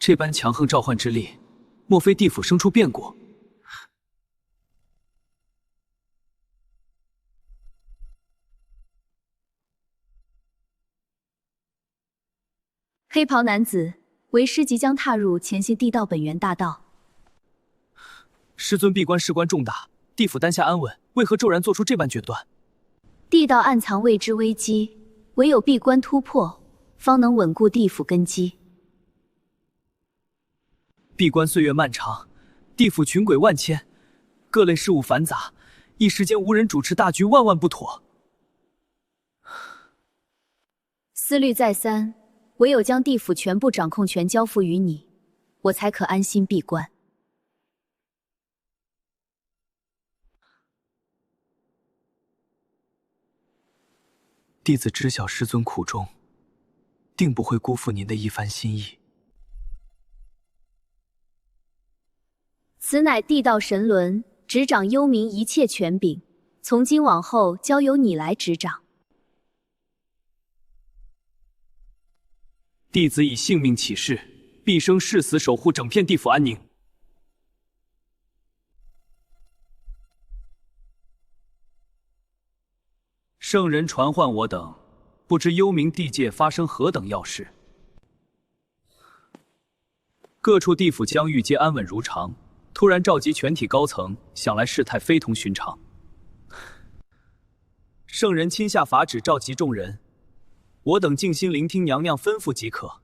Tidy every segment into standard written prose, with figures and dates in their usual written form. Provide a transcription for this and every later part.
这般强横召唤之力，莫非地府生出变故？黑袍男子，为师即将踏入前行地道本源大道。师尊闭关事关重大，地府当下安稳，为何骤然做出这般决断？地道暗藏未知危机，唯有闭关突破，方能稳固地府根基。闭关岁月漫长，地府群鬼万千，各类事务繁杂，一时间无人主持大局，万万不妥。思虑再三，唯有将地府全部掌控权交付于你，我才可安心闭关。弟子知晓师尊苦衷，定不会辜负您的一番心意。此乃地道神轮，执掌幽冥一切权柄，从今往后交由你来执掌。弟子以性命起誓，毕生誓死守护整片地府安宁。圣人传唤我等，不知幽冥地界发生何等要事。各处地府疆域皆安稳如常，突然召集全体高层，想来事态非同寻常。圣人亲下法旨，召集众人，我等静心聆听娘娘吩咐即可。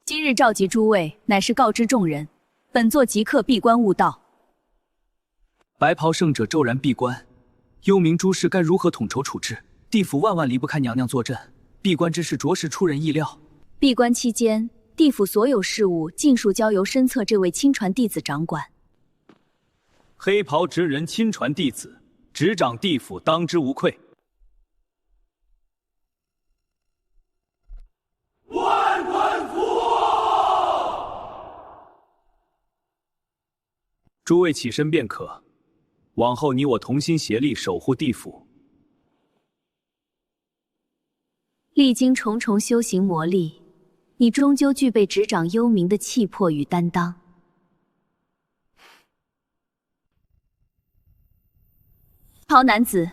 今日召集诸位，乃是告知众人，本座即刻闭关悟道。白袍圣者骤然闭关，幽冥诸事该如何统筹处置？地府万万离不开娘娘坐镇，闭关之事着实出人意料。闭关期间，地府所有事务尽数交由身侧这位亲传弟子掌管。黑袍执人亲传弟子，执掌地府，当之无愧。万官符！诸位起身便可，往后你我同心协力守护地府。历经重重修行磨砺，你终究具备执掌幽冥的气魄与担当。袍男子，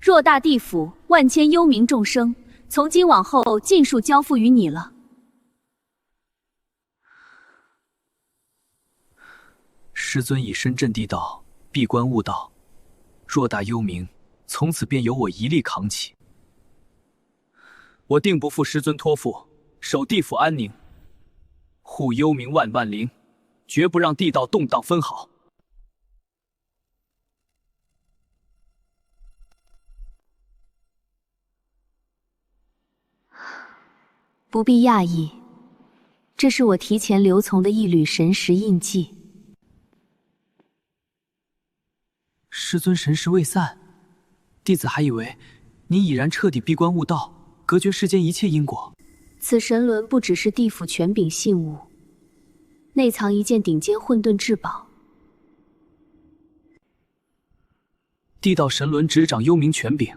偌大地府，万千幽冥众生，从今往后尽数交付于你了。师尊以身镇地道，闭关悟道，偌大幽冥，从此便由我一力扛起。我定不负师尊托付，守地府安宁，护幽冥万万灵，绝不让地道动荡分毫。不必讶异，这是我提前留存的一缕神识印记。师尊神识未散，弟子还以为你已然彻底闭关悟道，隔绝世间一切因果。此神轮不只是地府权柄信物，内藏一件顶尖混沌至宝。地道神轮执掌幽冥权柄，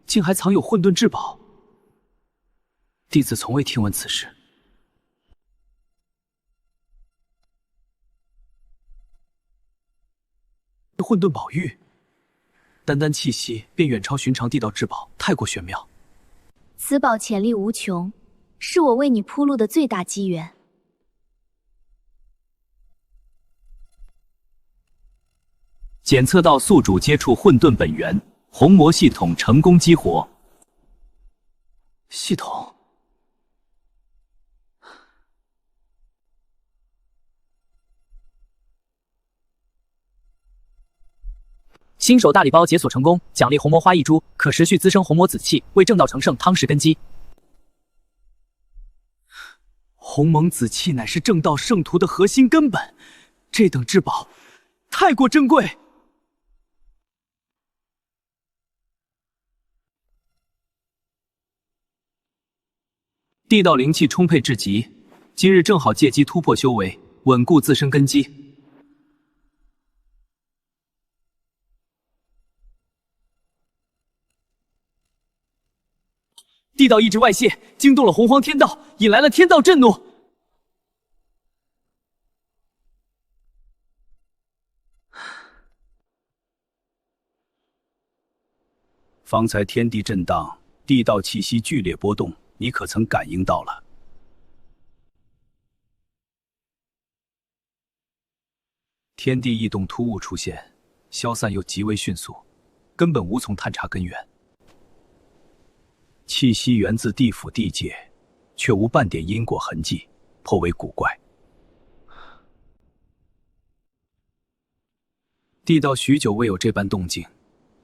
竟还藏有混沌至宝。弟子从未听闻此事。混沌宝玉，单单气息便远超寻常地道至宝，太过玄妙。此宝潜力无穷，是我为你铺路的最大机缘。检测到宿主接触混沌本源，虹魔系统成功激活。系统。新手大礼包解锁成功，奖励红魔花一株，可持续滋生红魔子气，为正道成圣汤实根基。鸿蒙子气乃是正道圣徒的核心根本，这等至宝太过珍贵。地道灵气充沛至极，今日正好借机突破修为，稳固自身根基。地道意志外泄，惊动了洪荒天道，引来了天道震怒。方才天地震荡，地道气息剧烈波动，你可曾感应到了？天地异动突兀出现，消散又极为迅速，根本无从探查根源。气息源自地府地界，却无半点因果痕迹，颇为古怪。地道许久未有这般动静，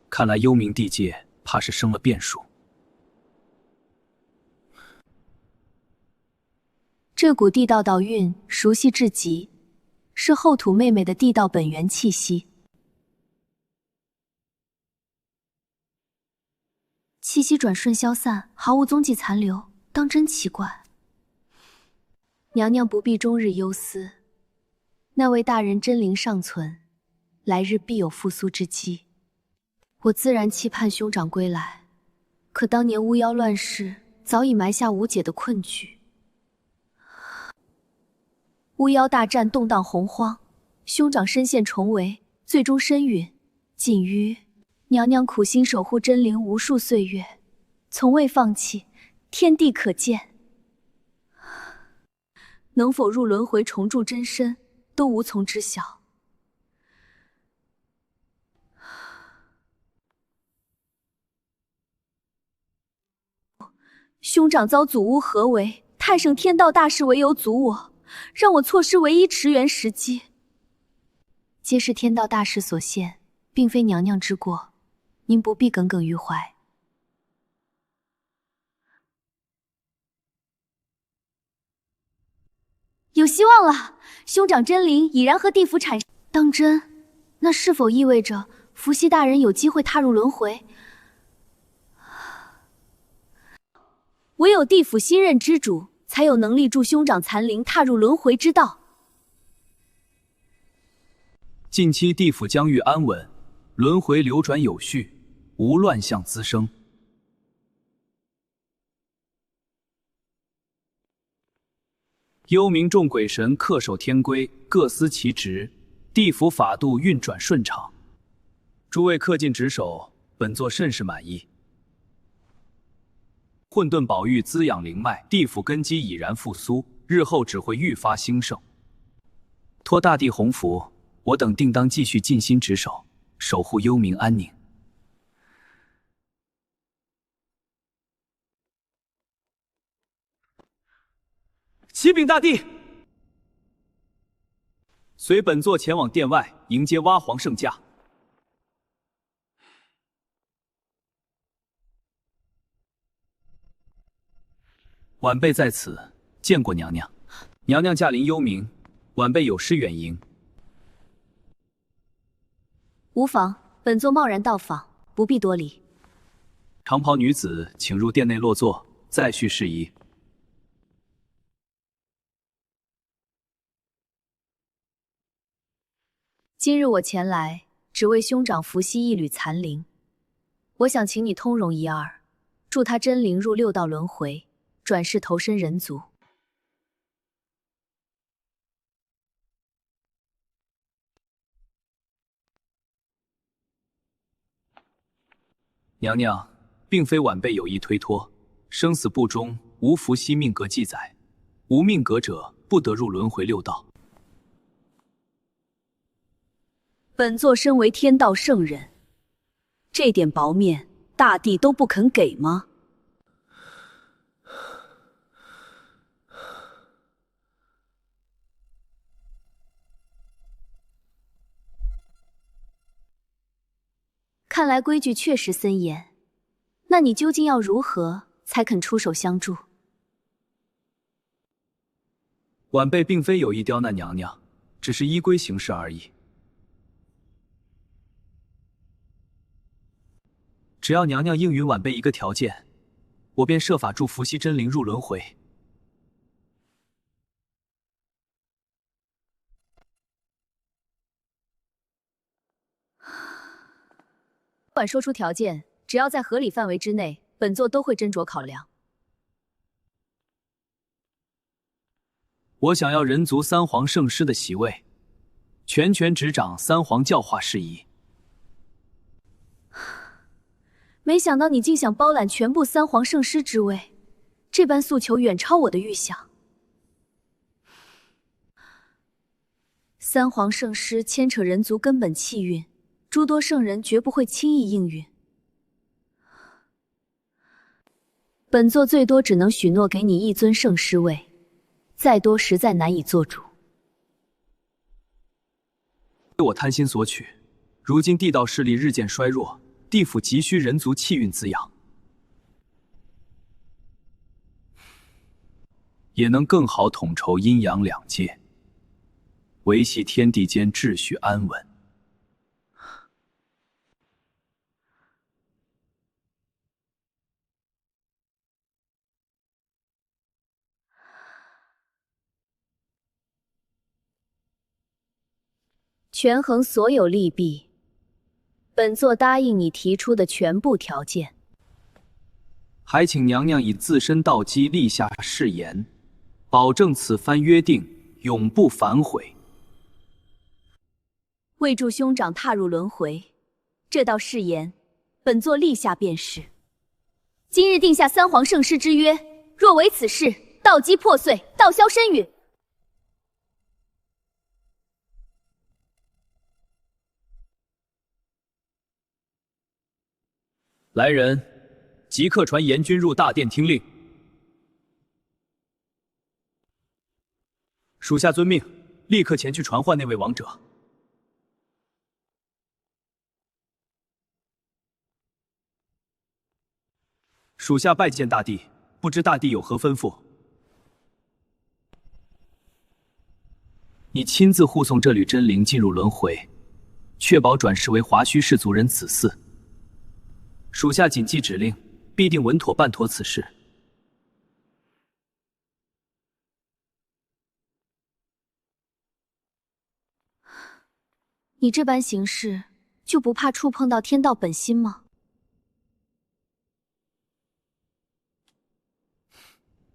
看来幽冥地界怕是生了变数。这股地道道韵熟悉至极，是后土妹妹的地道本源气息。气息转瞬消散，毫无踪迹残留，当真奇怪。娘娘不必终日忧思，那位大人真灵尚存，来日必有复苏之机。我自然期盼兄长归来，可当年巫妖乱世早已埋下无解的困局。巫妖大战动荡洪荒，兄长身陷重围，最终身陨，仅余娘娘苦心守护真灵无数岁月，从未放弃，天地可见。能否入轮回重铸真身，都无从知晓。兄长遭祖巫合围，太圣天道大事唯有阻我，让我错失唯一驰援时机。皆是天道大事所限，并非娘娘之过，您不必耿耿于怀。有希望了，兄长真灵已然和地府产生。当真？那是否意味着伏羲大人有机会踏入轮回？唯有地府新任之主，才有能力助兄长残灵踏入轮回之道。近期地府疆域安稳，轮回流转有序，无乱象滋生。幽冥众鬼神恪守天规，各司其职，地府法度运转顺畅。诸位恪尽职守，本座甚是满意。混沌宝玉滋养灵脉，地府根基已然复苏，日后只会愈发兴盛。托大地洪福，我等定当继续尽心职守，守护幽冥安宁。启禀大帝，随本座前往殿外迎接蛙皇圣驾。晚辈在此见过娘娘，娘娘驾临幽冥，晚辈有失远迎。无妨，本座贸然到访，不必多礼。长袍女子，请入殿内落座，再叙事宜。今日我前来，只为兄长伏羲一缕残灵。我想请你通融一二，助他真灵入六道轮回，转世投身人族。娘娘，并非晚辈有意推脱，生死簿中无伏羲命格记载，无命格者不得入轮回六道。本座身为天道圣人，这点薄面，大帝都不肯给吗？看来规矩确实森严，那你究竟要如何才肯出手相助？晚辈并非有意刁难娘娘，只是依规行事而已。只要娘娘应允晚辈一个条件，我便设法助伏羲真灵入轮回。不管说出条件，只要在合理范围之内，本座都会斟酌考量。我想要人族三皇圣师的席位，全权执掌三皇教化事宜。没想到你竟想包揽全部三皇圣师之位，这般诉求远超我的预想。三皇圣师牵扯人族根本气运，诸多圣人绝不会轻易应允。本座最多只能许诺给你一尊圣师位，再多实在难以做主。我贪心索取，如今地道势力日渐衰弱，地府急需人族气运滋养，也能更好统筹阴阳两界，维系天地间秩序安稳。权衡所有利弊，本座答应你提出的全部条件。还请娘娘以自身道基立下誓言，保证此番约定永不反悔。为助兄长踏入轮回，这道誓言，本座立下便是。今日定下三皇圣师之约，若违此事，道基破碎，道消深陨。来人，即刻传严君入大殿听令。属下遵命，立刻前去传唤那位王者。属下拜见大帝，不知大帝有何吩咐？你亲自护送这缕真灵进入轮回，确保转世为华胥氏族人子嗣。属下谨记指令，必定稳妥办妥此事。你这般行事，就不怕触碰到天道本心吗？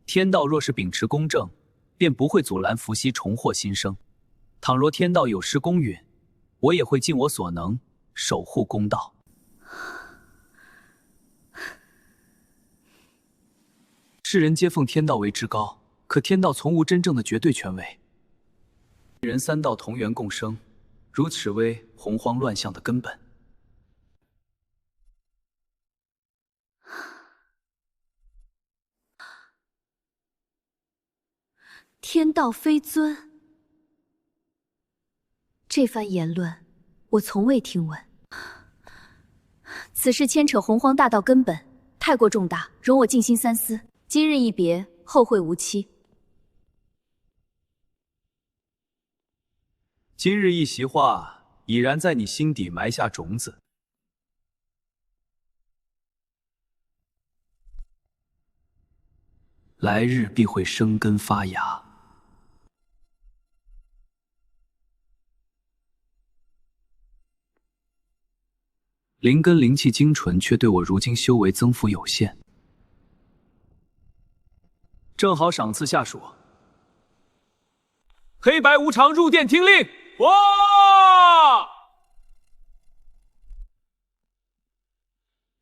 天道若是秉持公正，便不会阻拦伏羲重获新生。倘若天道有失公允，我也会尽我所能守护公道。世人皆奉天道为至高，可天道从无真正的绝对权威。人三道同源共生，如此为洪荒乱象的根本。天道非尊，这番言论我从未听闻。此事牵扯洪荒大道根本，太过重大，容我静心三思。今日一别，后会无期。今日一席话，已然在你心底埋下种子。来日必会生根发芽。灵根灵气精纯，却对我如今修为增幅有限。正好赏赐下属。黑白无常入殿听令！哇！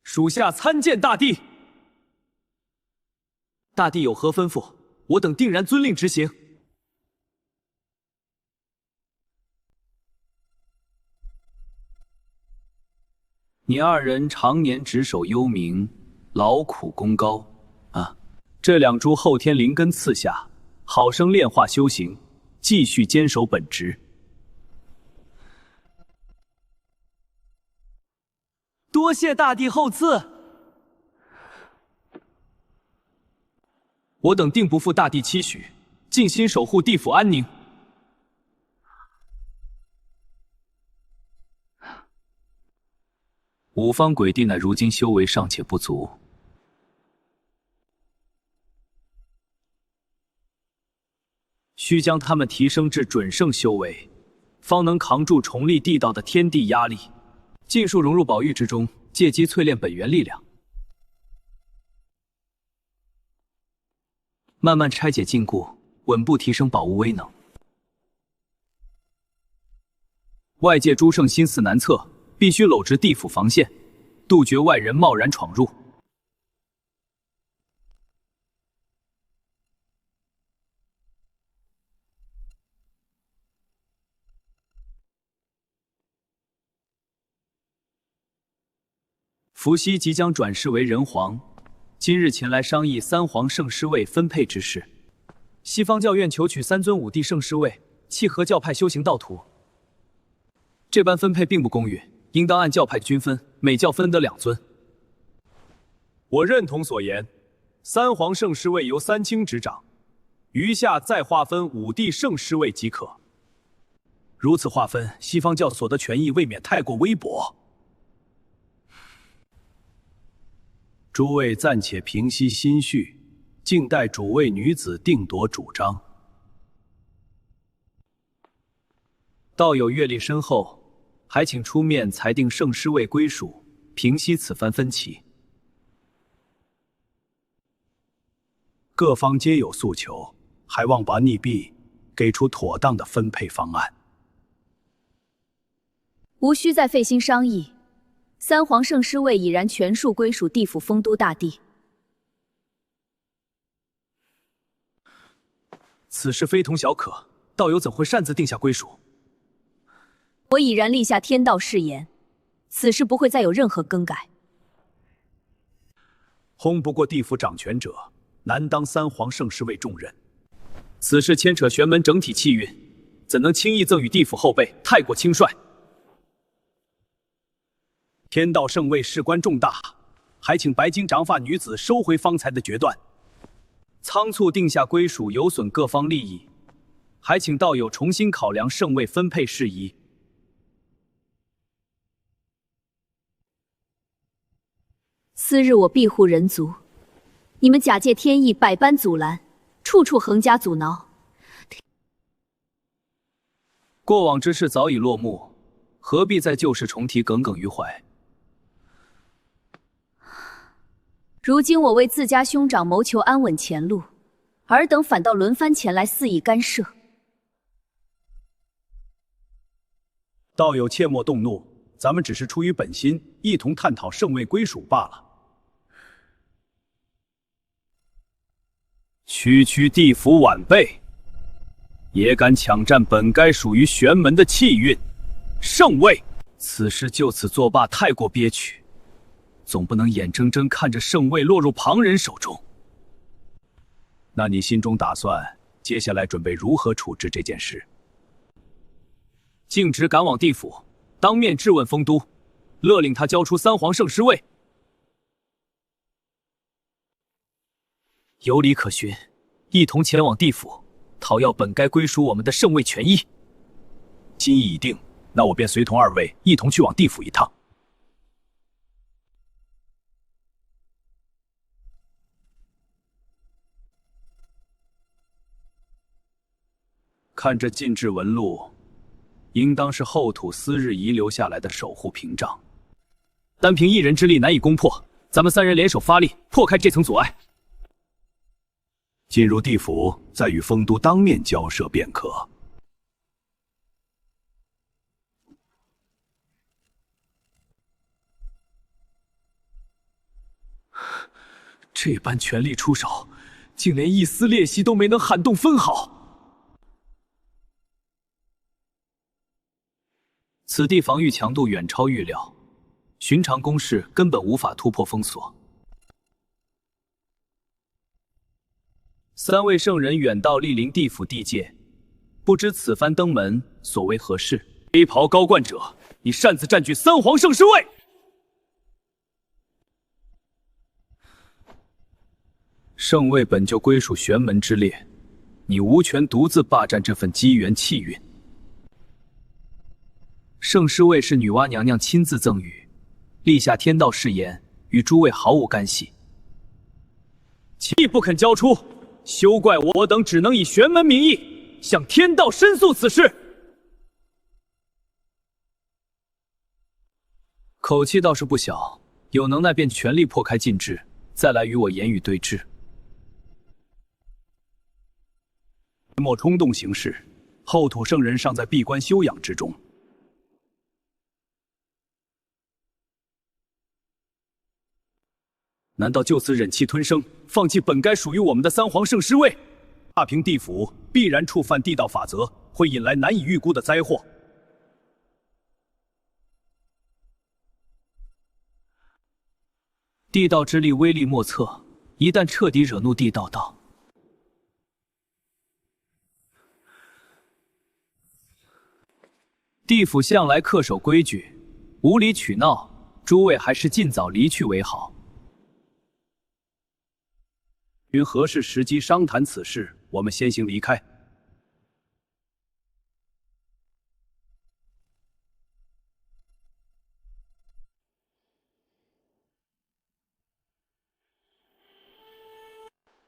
属下参见大帝。大帝有何吩咐，我等定然遵令执行。你二人常年执守幽冥，劳苦功高啊！这两株后天灵根赐下，好生炼化修行，继续坚守本职。多谢大帝厚赐，我等定不负大帝期许，尽心守护地府安宁。五方鬼帝乃如今修为尚且不足，需将他们提升至准圣修为，方能扛住重立地道的天地压力，尽数融入宝玉之中，借机淬炼本源力量，慢慢拆解禁锢，稳步提升宝物威能。外界诸圣心思难测，必须搂直地府防线，杜绝外人贸然闯入。伏羲即将转世为人皇，今日前来商议三皇圣师位分配之事。西方教院求取3尊5帝圣师位，契合教派修行道途。这般分配并不公允，应当按教派均分，每教分得2尊。我认同所言，三皇圣师位由三清执掌，余下再划分5帝圣师位即可。如此划分，西方教所得权益未免太过微薄。诸位暂且平息心绪，静待主位女子定夺主张。道友阅历深厚，还请出面裁定圣师位归属，平息此番分歧。各方皆有诉求，还望把逆弊给出妥当的分配方案。无需再费心商议，三皇圣师位已然全数归属地府丰都大帝。此事非同小可，道友怎会擅自定下归属？我已然立下天道誓言，此事不会再有任何更改。轰不过地府掌权者，难当三皇圣师位重任。此事牵扯玄门整体气运，怎能轻易赠与地府后辈？太过轻率。天道圣位事关重大，还请白金长发女子收回方才的决断。仓促定下归属，有损各方利益，还请道友重新考量圣位分配事宜。次日我庇护人族，你们假借天意百般阻拦，处处横加阻挠。过往之事早已落幕，何必再旧事重提，耿耿于怀？如今我为自家兄长谋求安稳前路，尔等反倒轮番前来肆意干涉。道友切莫动怒，咱们只是出于本心，一同探讨圣位归属罢了。区区地府晚辈，也敢抢占本该属于玄门的气运圣位？此事就此作罢，太过憋屈。总不能眼睁睁看着圣位落入旁人手中。那你心中打算接下来准备如何处置这件事？径直赶往地府，当面质问丰都，勒令他交出三皇圣师位。有理可循，一同前往地府，讨要本该归属我们的圣位权益。心意已定，那我便随同二位一同去往地府一趟。看这禁制纹路，应当是后土私日遗留下来的守护屏障。单凭一人之力难以攻破，咱们3人联手发力，破开这层阻碍。进入地府，再与丰都当面交涉便可。这般全力出手，竟连一丝裂隙都没能撼动分毫。此地防御强度远超预料，寻常攻势根本无法突破封锁。3位圣人远道莅临地府地界，不知此番登门所为何事？黑袍高冠者，你擅自占据三皇圣师位！圣位本就归属玄门之列，你无权独自霸占这份机缘气运。圣师位是女娲娘娘亲自赠予，立下天道誓言，与诸位毫无干系。既不肯交出，休怪我等只能以玄门名义向天道申诉此事。口气倒是不小，有能耐便全力破开禁制，再来与我言语对峙。莫冲动行事，后土圣人尚在闭关休养之中。难道就此忍气吞声，放弃本该属于我们的三皇圣尸位？大平地府必然触犯地道法则，会引来难以预估的灾祸。地道之力威力莫测，一旦彻底惹怒地道道，地府向来恪守规矩，无理取闹，诸位还是尽早离去为好。云何时时机商谈此事？我们先行离开。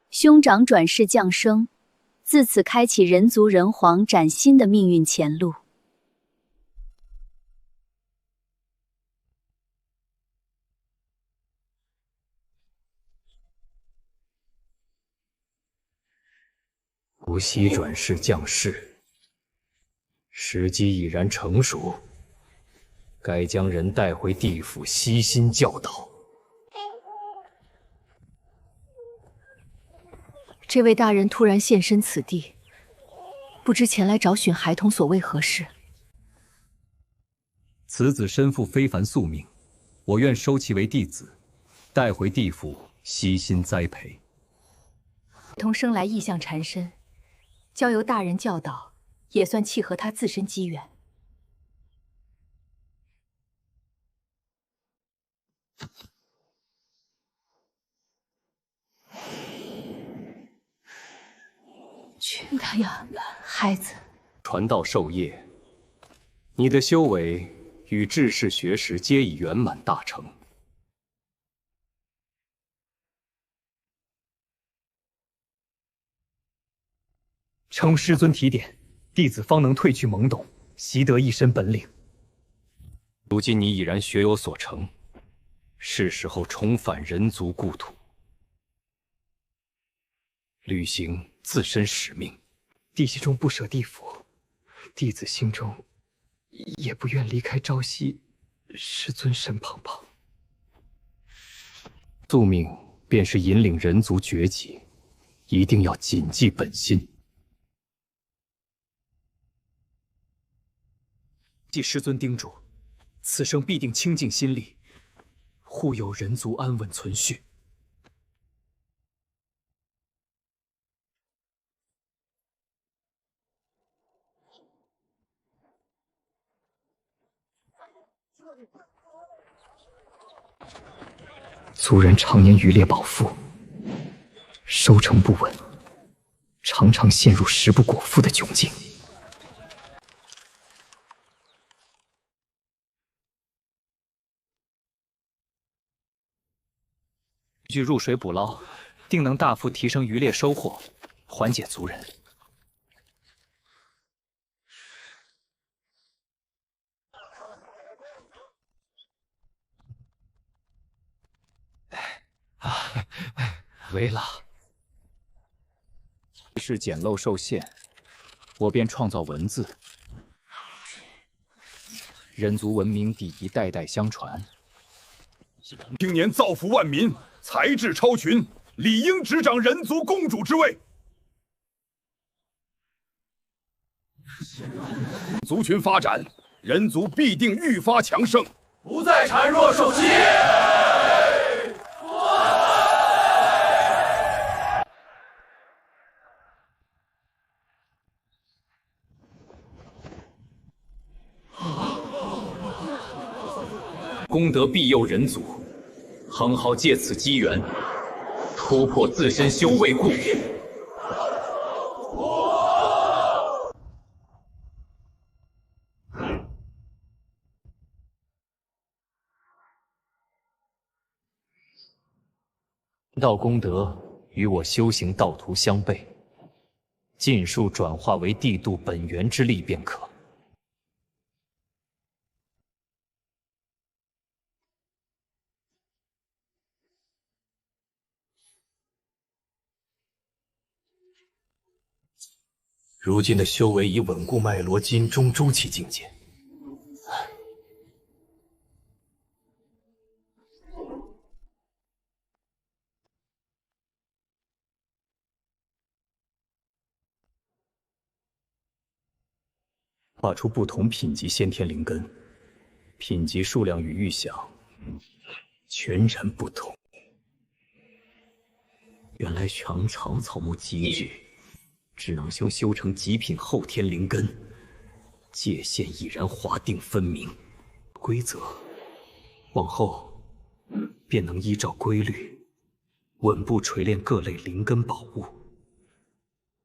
兄长转世降生，自此开启人族人皇崭新的命运前路。无锡转世降世，时机已然成熟，该将人带回地府悉心教导。这位大人突然现身此地，不知前来找寻孩童所为何事？此子身负非凡宿命，我愿收其为弟子，带回地府悉心栽培。孩童生来异象缠身，交由大人教导，也算契合他自身机缘。去他呀，孩子！传道授业，你的修为与治世学识皆已圆满大成。承师尊提点，弟子方能褪去懵懂，习得一身本领。如今你已然学有所成，是时候重返人族故土，履行自身使命。弟媳中不舍地府，弟子心中也不愿离开朝夕师尊身旁旁。宿命便是引领人族崛起，一定要谨记本心。继师尊叮嘱，此生必定倾尽心力，护佑人族安稳存续。族人常年渔猎饱腹，收成不稳，常常陷入食不果腹的窘境。据入水捕捞，定能大幅提升渔猎收获，缓解族人。为了是简陋受限，我便创造文字。人族文明底一代代相传。青年造福万民，才智超群，理应执掌人族共主之位。族群发展，人族必定愈发强盛，不再孱弱受欺。功德庇佑人族，恒浩借此机缘，突破自身修为固点。道功德与我修行道途相悖，尽数转化为地度本源之力便可。如今的修为已稳固脉罗金中周期境界。画出不同品级先天灵根，品级数量与预想全然不同。原来长草草木极具，只能修成极品后天灵根，界限已然划定分明。规则往后便能依照规律，稳步锤炼各类灵根宝物。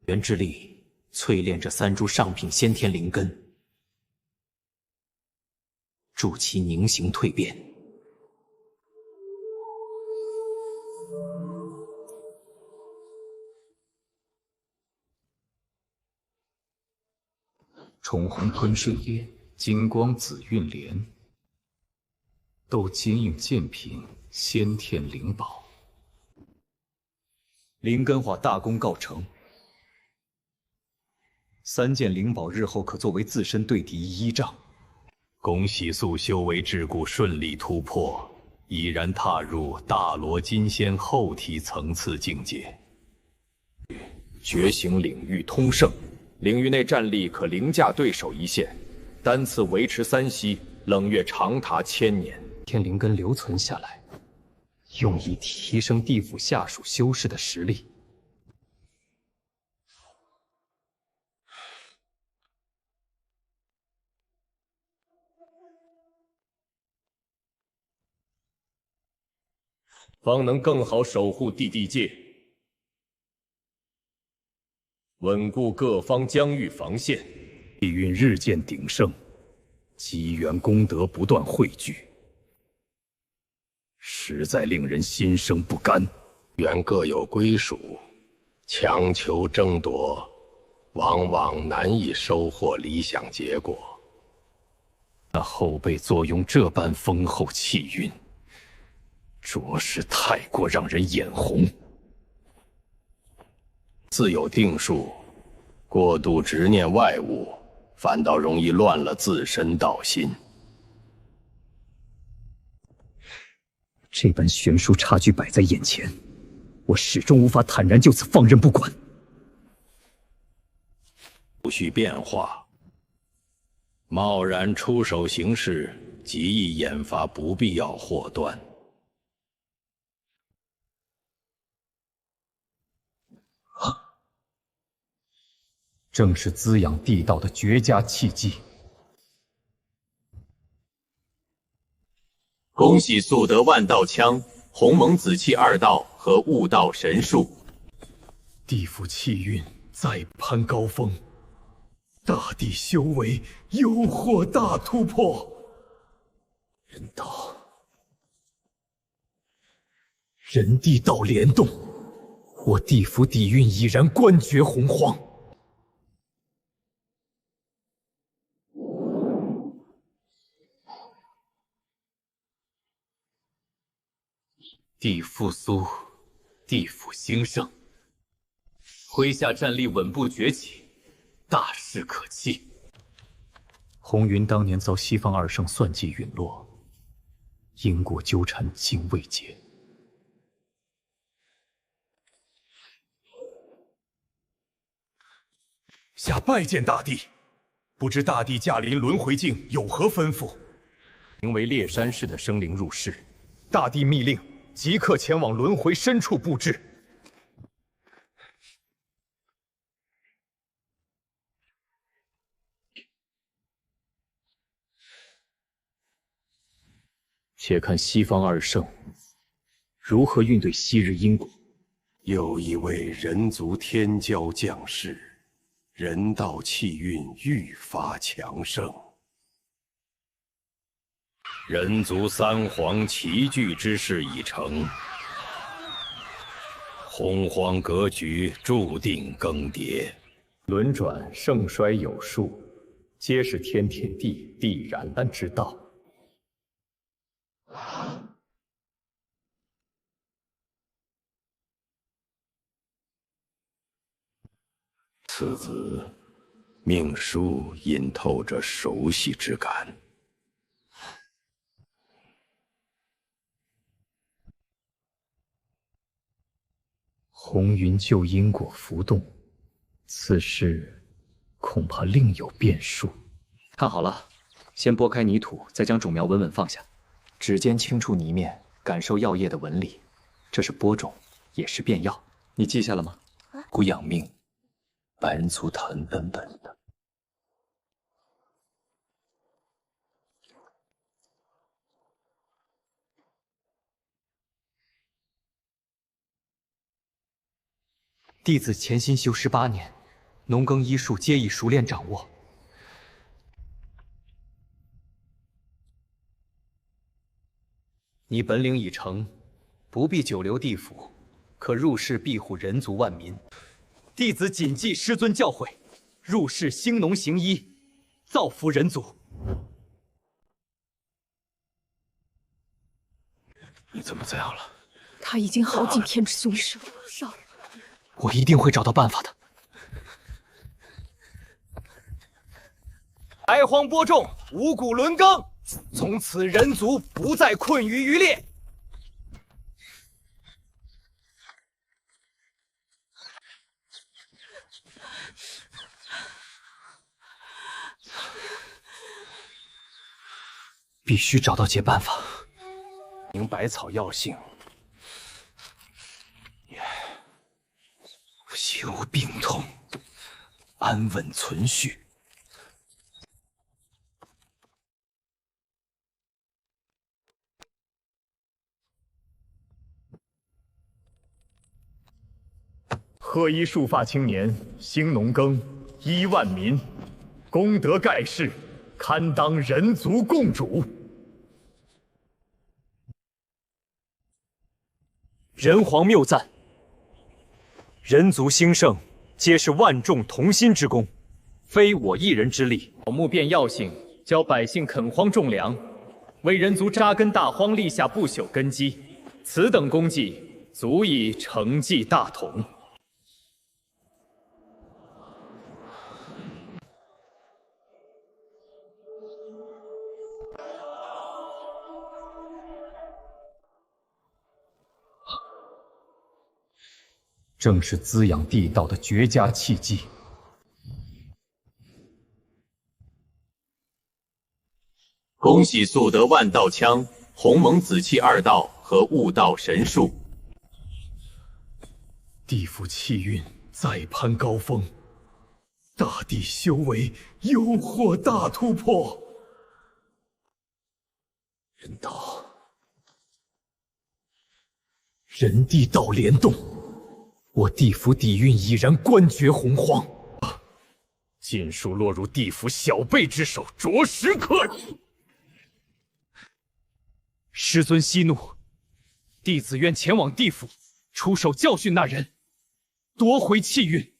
元之力淬炼这3株上品先天灵根，助其凝形蜕变。重红吞噬液，金光紫韵莲，斗金印剑品，先天灵宝。灵根化大功告成，3件灵宝日后可作为自身对敌依仗。恭喜素修为桎梏顺利突破，已然踏入大罗金仙后体层次境界。觉醒领域通胜，领域内战力可凌驾对手一线，单次维持3息，冷月长达1000年。天灵根留存下来，用以提升地府下属修士的实力。方能更好守护地地界，稳固各方疆域防线。地运日渐鼎盛，机缘功德不断汇聚，实在令人心生不甘。缘各有归属，强求争夺，往往难以收获理想结果。那后辈坐拥这般丰厚气运，着实太过让人眼红。自有定数，过度执念外物，反倒容易乱了自身道心。这般悬殊差距摆在眼前，我始终无法坦然就此放任不管。不需变化，贸然出手行事，极易引发不必要祸端。正是滋养地道的绝佳契机。恭喜速得万道枪、鸿蒙紫气2道和悟道神术。地府气运再攀高峰，大地修为又获大突破。人地道联动，我地府底蕴已然冠绝洪荒。地复苏，地府兴盛，麾下战力稳步崛起，大势可期。红云当年遭西方二圣算计陨落，因果纠缠竟未解。下拜见大帝，不知大帝驾临轮回境有何吩咐？名为烈山市的生灵入世，大帝密令即刻前往轮回深处布置。且看西方二圣如何应对昔日因果。又一位人族天骄将士，人道气运愈发强盛。人族3皇齐聚之势已成，洪荒格局注定更迭。轮转盛衰有数，皆是天地必然之道。此子命书隐透着熟悉之感。红云就因果浮动，此事恐怕另有变数。看好了，先拨开泥土，再将种苗稳稳放下，指尖轻触泥面，感受药液的纹理。这是播种，也是变药。你记下了吗？不养命，百人族很本的。弟子潜心修18年，农耕医术皆已熟练掌握。你本领已成，不必久留地府，可入世庇护人族万民。弟子谨记师尊教诲，入世兴农行医，造福人族。你怎么这样了？他已经好几天之凶手少了。我一定会找到办法的。开荒播种，五谷轮耕，从此人族不再困于渔猎。必须找到解办法。明百草药性，心无病痛，安稳存续。贺医束发青年，兴农耕，医万民，功德盖世，堪当人族共主。人皇谬赞。人族兴盛，皆是万众同心之功，非我一人之力。草木变药性，教百姓垦荒种粮，为人族扎根大荒立下不朽根基。此等功绩，足以承继大统。正是滋养地道的绝佳契机。恭喜速得万道枪、鸿蒙紫气2道和悟道神术。地府气运再攀高峰，大地修为又获大突破。人道，人地道联动。我地府底蕴已然官绝洪荒，尽数落入地府小辈之手，着实可疑。师尊息怒，弟子愿前往地府，出手教训那人，夺回气运。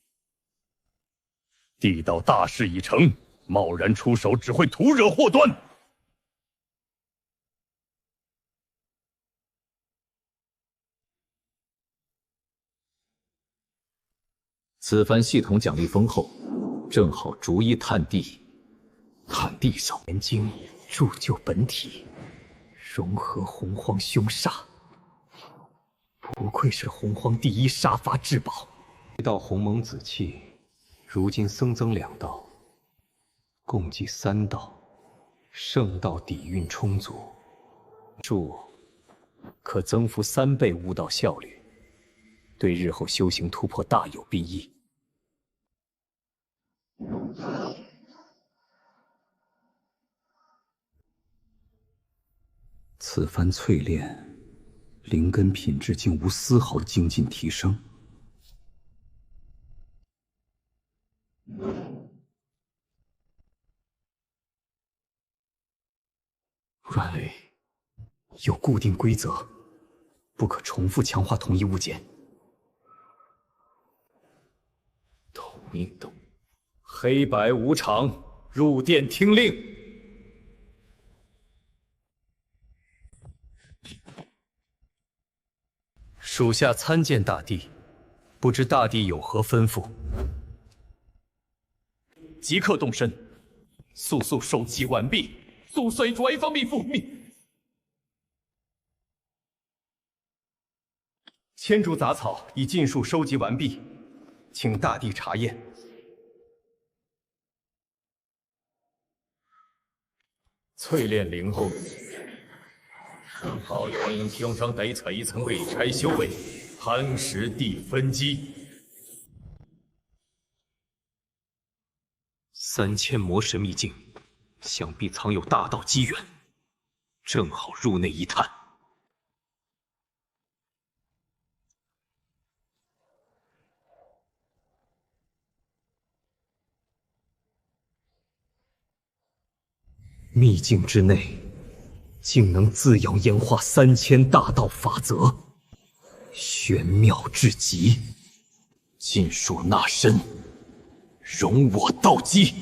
地道大事已成，贸然出手只会徒惹祸端。此番系统奖励丰厚，正好逐一探地。探地上元经铸就本体，融合洪荒凶煞，不愧是洪荒第一杀伐至宝。一道鸿蒙紫气，如今僧增2道，共计3道，圣道底蕴充足，术可增幅3倍悟道效率，对日后修行突破大有裨益。此番淬炼，灵根品质竟无丝毫精进提升。软雷有固定规则，不可重复强化同一物件。懂。黑白无常，入殿听令。属下参见大帝，不知大帝有何吩咐？即刻动身，速速收集完毕，速遂转方密符。千株杂草已尽数收集完毕，请大帝查验。淬炼灵后，好欢迎听上得采一层未拆修为，寒食地分机。3000魔神秘境，想必藏有大道机缘，正好入内一探。秘境之内，竟能自咬研化3000大道法则，玄妙至极，尽数纳身，容我道机。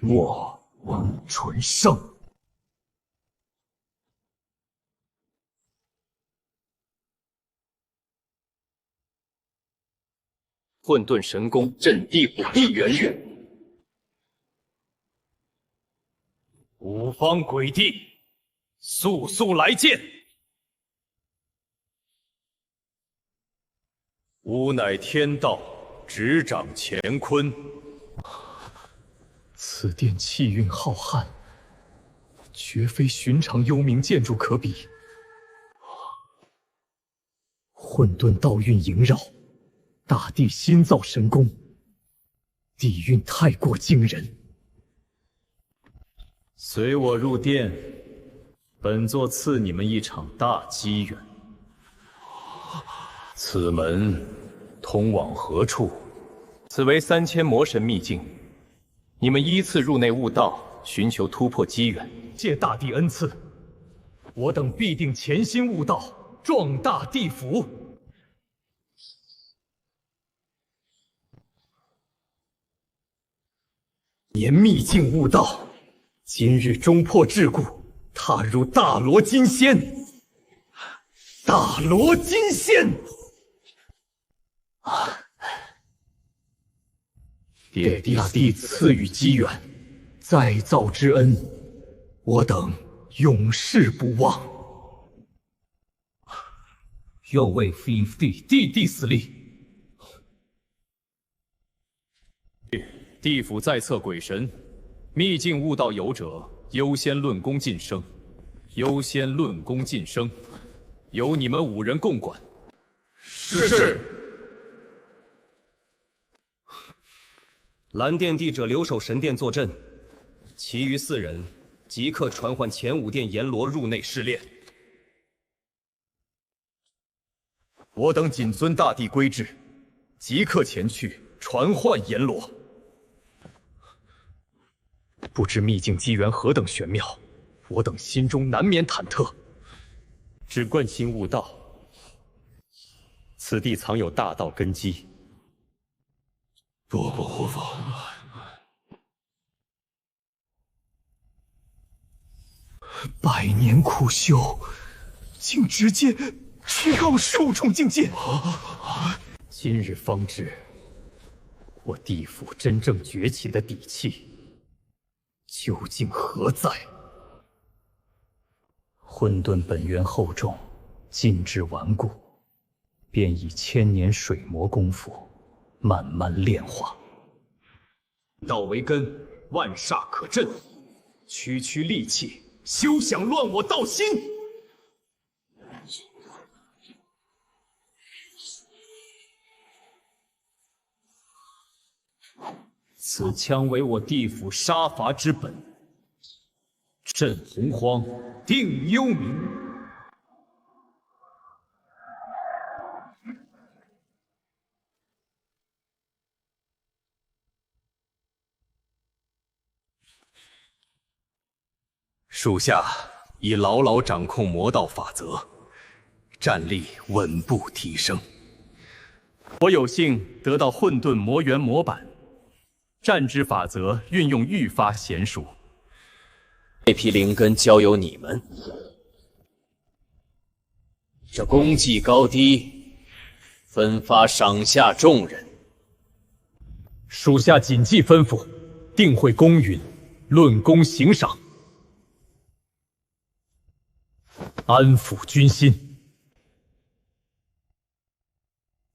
莫问纯圣。混沌神功镇地府地元月，五方鬼帝，速速来见！吾乃天道执掌乾坤。此殿气运浩瀚，绝非寻常幽冥建筑可比。混沌道运萦绕，大帝新造神功，底蕴太过惊人。随我入殿，本座赐你们一场大机缘。此门通往何处？此为3000魔神秘境，你们依次入内悟道，寻求突破机缘。借大帝恩赐，我等必定潜心悟道，壮大地府。沿秘境悟道，今日终破桎梏，踏入大罗金仙。大罗金仙！爹地大帝赐予机缘，再造之恩，我等永世不忘。愿为地死力。地府在册鬼神，秘境悟道有者，优先论功晋升。优先论功晋升，由你们5人共管。是。蓝殿帝者留守神殿坐镇，其余4人即刻传唤前5殿阎罗入内试炼。我等谨遵大帝规制，即刻前去传唤阎罗。不知秘境机缘何等玄妙，我等心中难免忐忑。只关心悟道，此地藏有大道根基。多不护法，百年苦修，竟直接提高10重境界。今日方知，我地府真正崛起的底气究竟何在？混沌本源厚重，尽至顽固，便以1000年水磨功夫慢慢炼化。道为根，万煞可镇。区区戾气，休想乱我道心！此枪为我地府杀伐之本，镇洪荒，定幽冥。属下已牢牢掌控魔道法则，战力稳步提升。我有幸得到混沌魔元模板，战之法则运用愈发娴熟。这批灵根交由你们，这功绩高低，分发赏下众人。属下谨记吩咐，定会公允，论功行赏，安抚军心。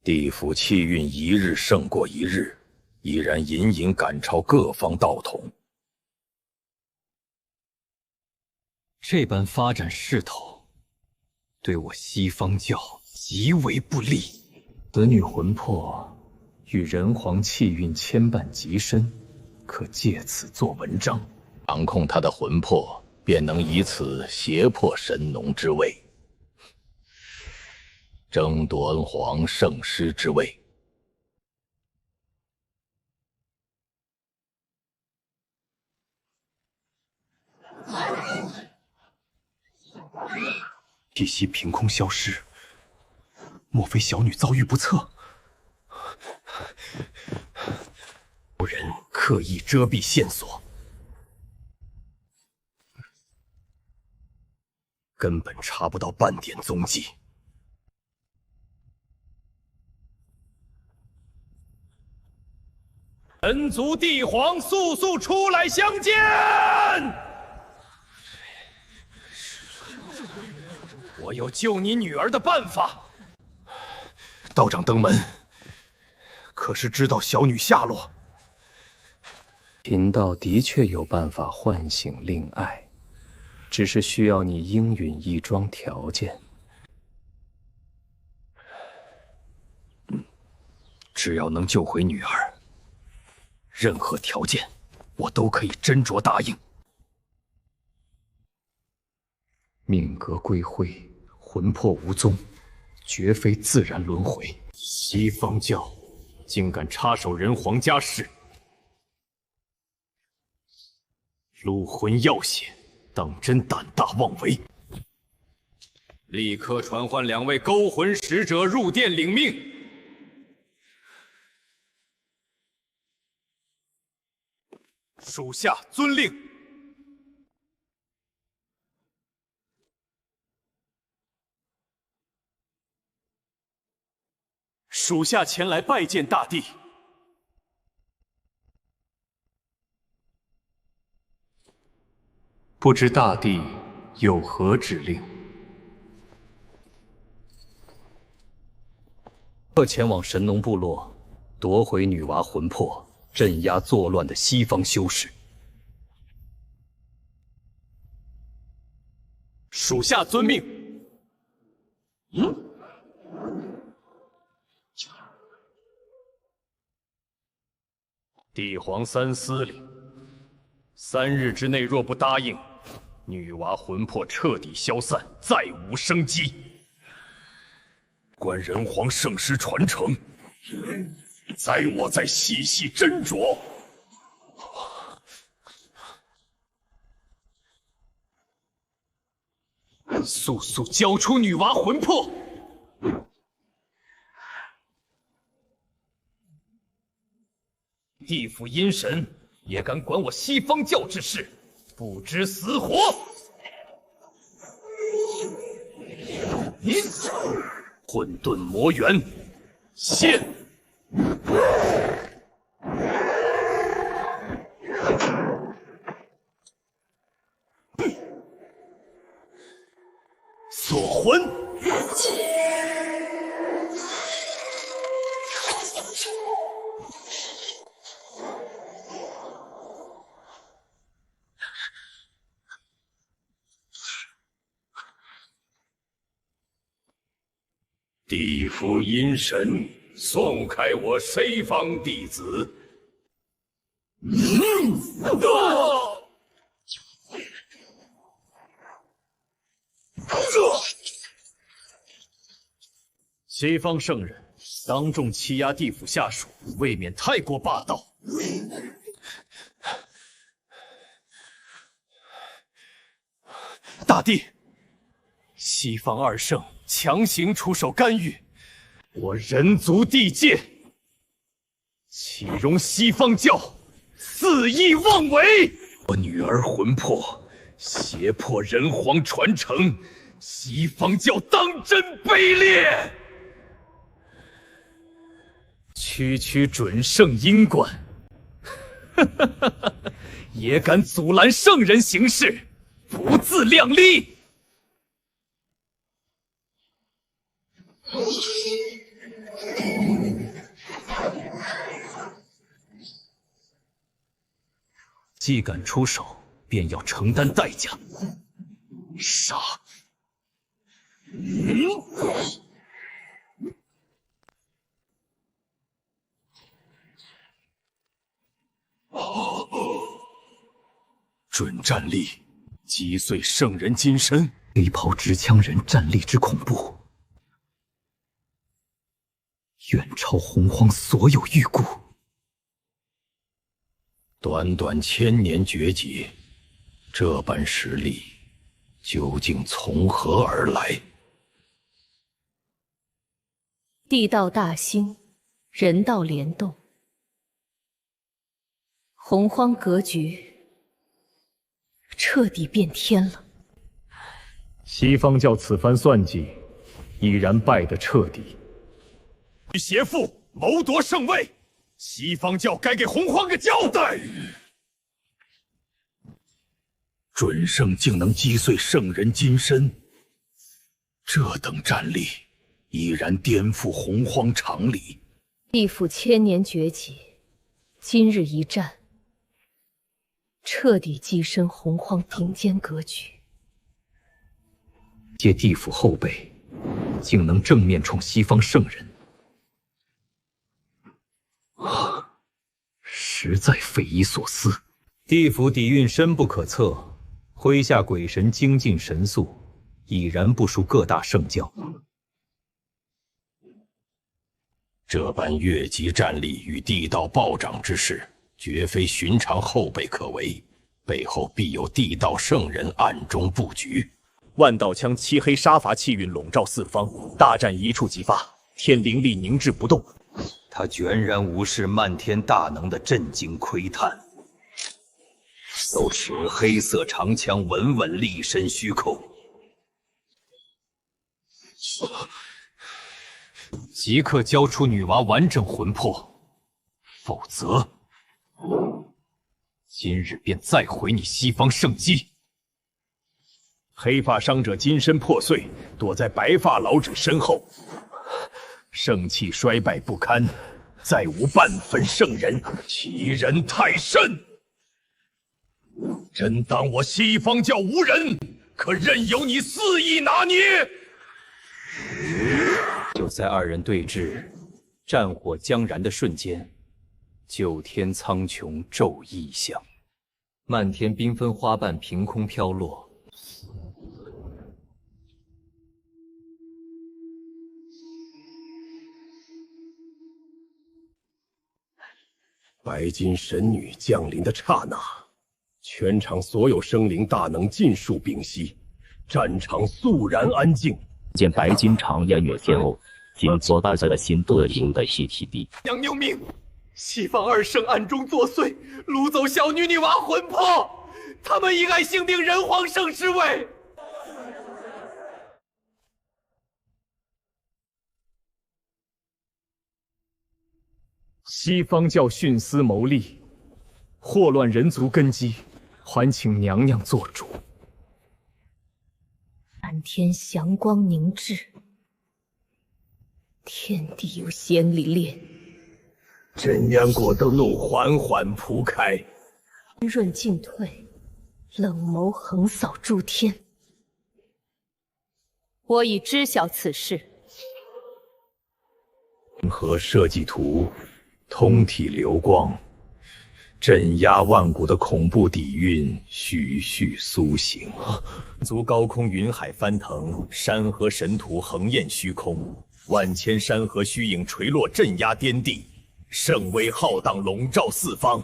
地府气运一日胜过一日，已然隐隐赶超各方道统。这般发展势头，对我西方教极为不利。此女魂魄与人皇气运牵绊极深，可借此做文章。掌控她的魂魄，便能以此胁迫神农之位，争夺恩皇圣师之位。气息凭空消失，莫非小女遭遇不测？有人刻意遮蔽线索，根本查不到半点踪迹。人族帝皇，速速出来相见！我有救你女儿的办法。道长登门，可是知道小女下落？贫道的确有办法唤醒令爱，只是需要你应允一桩条件。只要能救回女儿，任何条件我都可以斟酌答应。命格归灰，魂魄无踪，绝非自然轮回。西方教竟敢插手人皇家事，戮魂要血，当真胆大妄为！立刻传唤2位勾魂使者入殿领命。属下遵令。属下前来拜见大帝。不知大帝有何指令？特前往神农部落，夺回女娃魂魄，镇压作乱的西方修士。属下遵命。帝皇三司令，3日之内若不答应，女娃魂魄彻底消散，再无生机。关人皇圣师传承，在我再细细斟酌。速速交出女娃魂魄！地府阴神也敢管我西方教之事，不知死活！混沌魔元，现！锁魂！地府阴神，送开我西方弟子！西方圣人当众欺压地府下属，未免太过霸道。大帝，西方2圣强行出手干预，我人族地界，岂容西方教肆意妄为！我女儿魂魄胁迫人皇传承，西方教当真卑劣！区区准圣阴官，也敢阻拦圣人行事，不自量力！既敢出手，便要承担代价。杀！准战力，击碎圣人金身。黑袍执枪人战力之恐怖，远超洪荒所有预估。短短1000年绝迹，这般实力究竟从何而来？地道大兴，人道联动，洪荒格局彻底变天了。西方教此番算计，已然败得彻底。邪妇谋夺圣位，西方教该给洪荒个交代！准圣竟能击碎圣人金身，这等战力已然颠覆洪荒常理。地府1000年绝迹，今日一战，彻底跻身洪荒顶尖格局。借地府后辈，竟能正面冲西方圣人，实在匪夷所思。地府底蕴深不可测，麾下鬼神精进神速，已然不输各大圣教。这般越级战力与地道暴涨之势，绝非寻常后辈可为，背后必有地道圣人暗中布局。万道枪漆黑杀伐气运笼罩四方，大战一触即发，天灵力凝滞不动。他全然无视漫天大能的震惊窥探，手持黑色长枪稳稳立身虚空。即刻交出女娃完整魂魄，否则今日便再毁你西方圣机。黑发伤者金身破碎，躲在白发老者身后，圣气衰败不堪，再无半分圣人，欺人太甚！真当我西方教无人，可任由你肆意拿捏？就在二人对峙，战火将燃的瞬间，九天苍穹骤异象，漫天缤纷花瓣凭空飘落。白金神女降临的刹那，全场所有生灵大能尽数屏息，战场肃然安静。见白金长烟月天后，金作大在的心得灵的西体地。娘娘命，西方二圣暗中作祟，掳走小女女娃魂魄，他们以爱幸定人皇圣之位。西方教徇私谋利，祸乱人族根基，还请娘娘做主。漫天祥光凝滞，天地有仙力炼，真烟果的怒缓缓铺开，温润进退，冷眸横扫诸天。我已知晓此事。银河设计图，通体流光，镇压万古的恐怖底蕴徐徐苏醒。足高空云海翻腾，山河神图横焰虚空，万千山河虚影垂落，镇压颠地，圣威浩荡笼罩四方。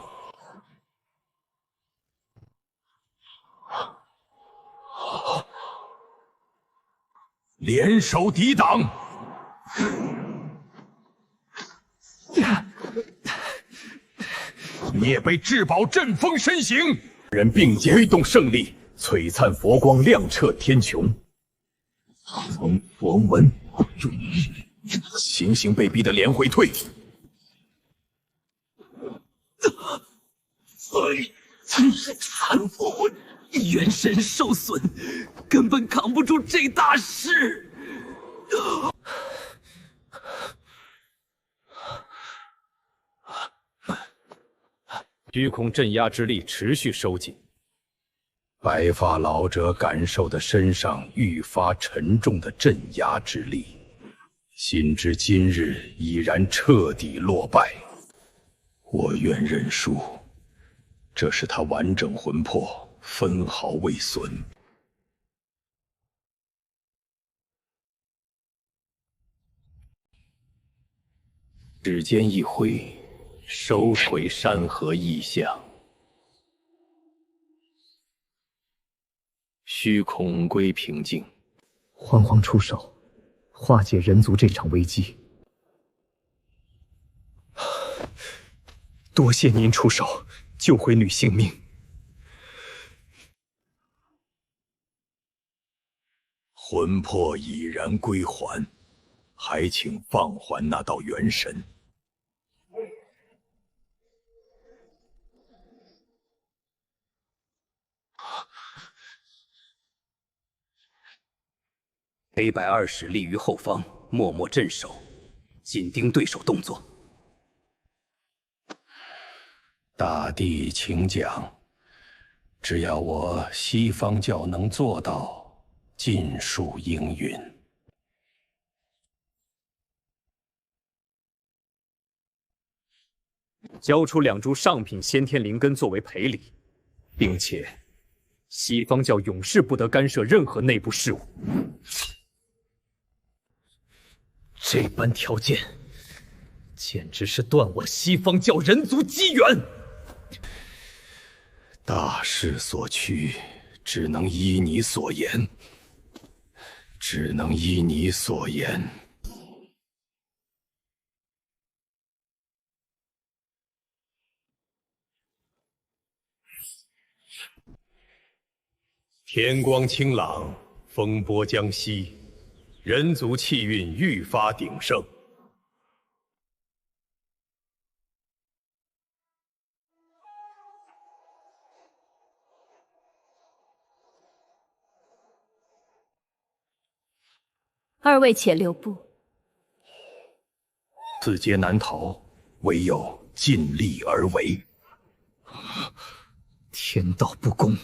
联手抵挡！灭被至宝阵风身形，人并肩挥动胜利，璀璨佛光亮彻天穹。从佛门入，行刑被逼得连回退。残佛元神受损，根本扛不住这大事。虚空镇压之力持续收紧，白发老者感受的身上愈发沉重的镇压之力，心知今日已然彻底落败。我愿认输，这是他完整魂魄，分毫未损。指尖一挥，收回山河异象。虚空归平静。皇皇出手，化解人族这场危机。多谢您出手，救回女性命。魂魄已然归还，还请放还那道元神。黑白20立于后方，默默镇守，紧盯对手动作。大帝请讲，只要我西方教能做到，尽数应允。交出2株上品先天灵根作为赔礼，并且西方教永世不得干涉任何内部事务。这般条件，简直是断我西方教人族机缘。大势所趋，只能依你所言，只能依你所言。天光清朗，风波将息，人族气运愈发鼎盛。2位且留步。此劫难逃，唯有尽力而为。天道不公，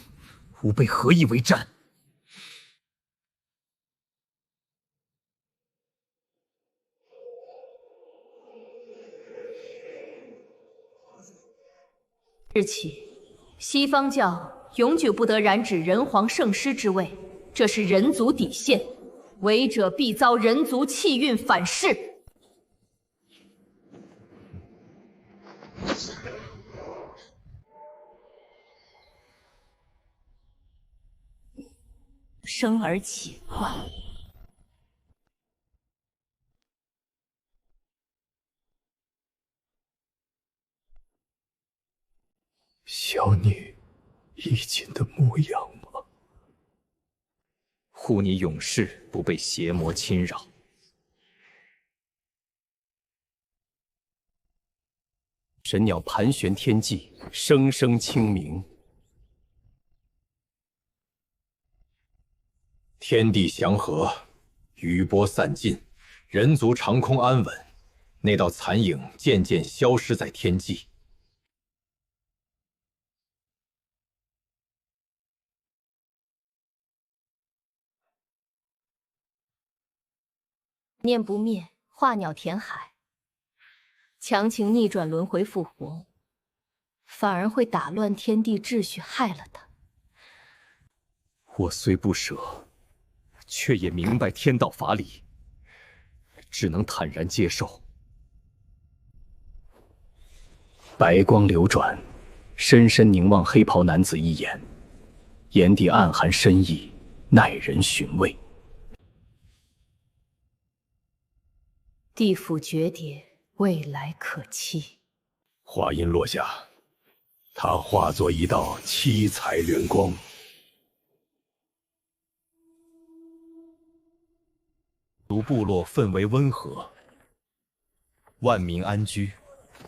吾辈何以为战？日起，西方教永久不得染指人皇圣师之位，这是人族底线，违者必遭人族气运反噬。生而且怪。小女以前的模样吗？护你永世不被邪魔侵扰。神鸟盘旋天际，声声清明。天地祥和，余波散尽，人族长空安稳。那道残影渐渐消失在天际。念不灭，化鸟填海。强行逆转轮回复活，反而会打乱天地秩序，害了他。我虽不舍，却也明白天道法理，只能坦然接受。白光流转，深深凝望黑袍男子一眼，眼底暗含深意，耐人寻味。地府绝蝶，未来可期。话音落下，它化作一道七彩圆光，族部落氛围温和，万民安居，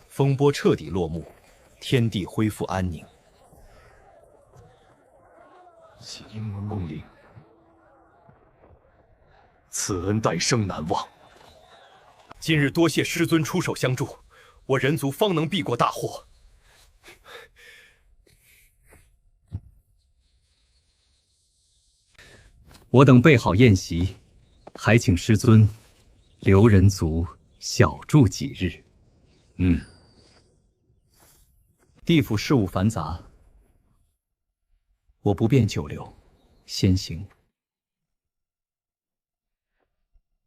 风波彻底落幕，天地恢复安宁。金门梦灵，此恩代生难忘。今日多谢师尊出手相助，我人族方能避过大祸。我等备好宴席，还请师尊留人族小住几日。地府事务繁杂，我不便久留，先行。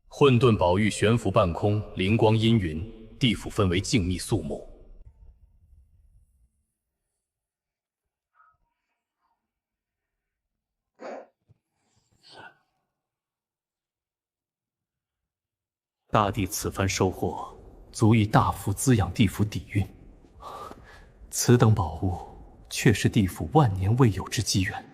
混沌宝玉悬浮半空，灵光氤氲，地府氛围静谧肃穆。大帝此番收获，足以大幅滋养地府底蕴。此等宝物，却是地府万年未有之机缘。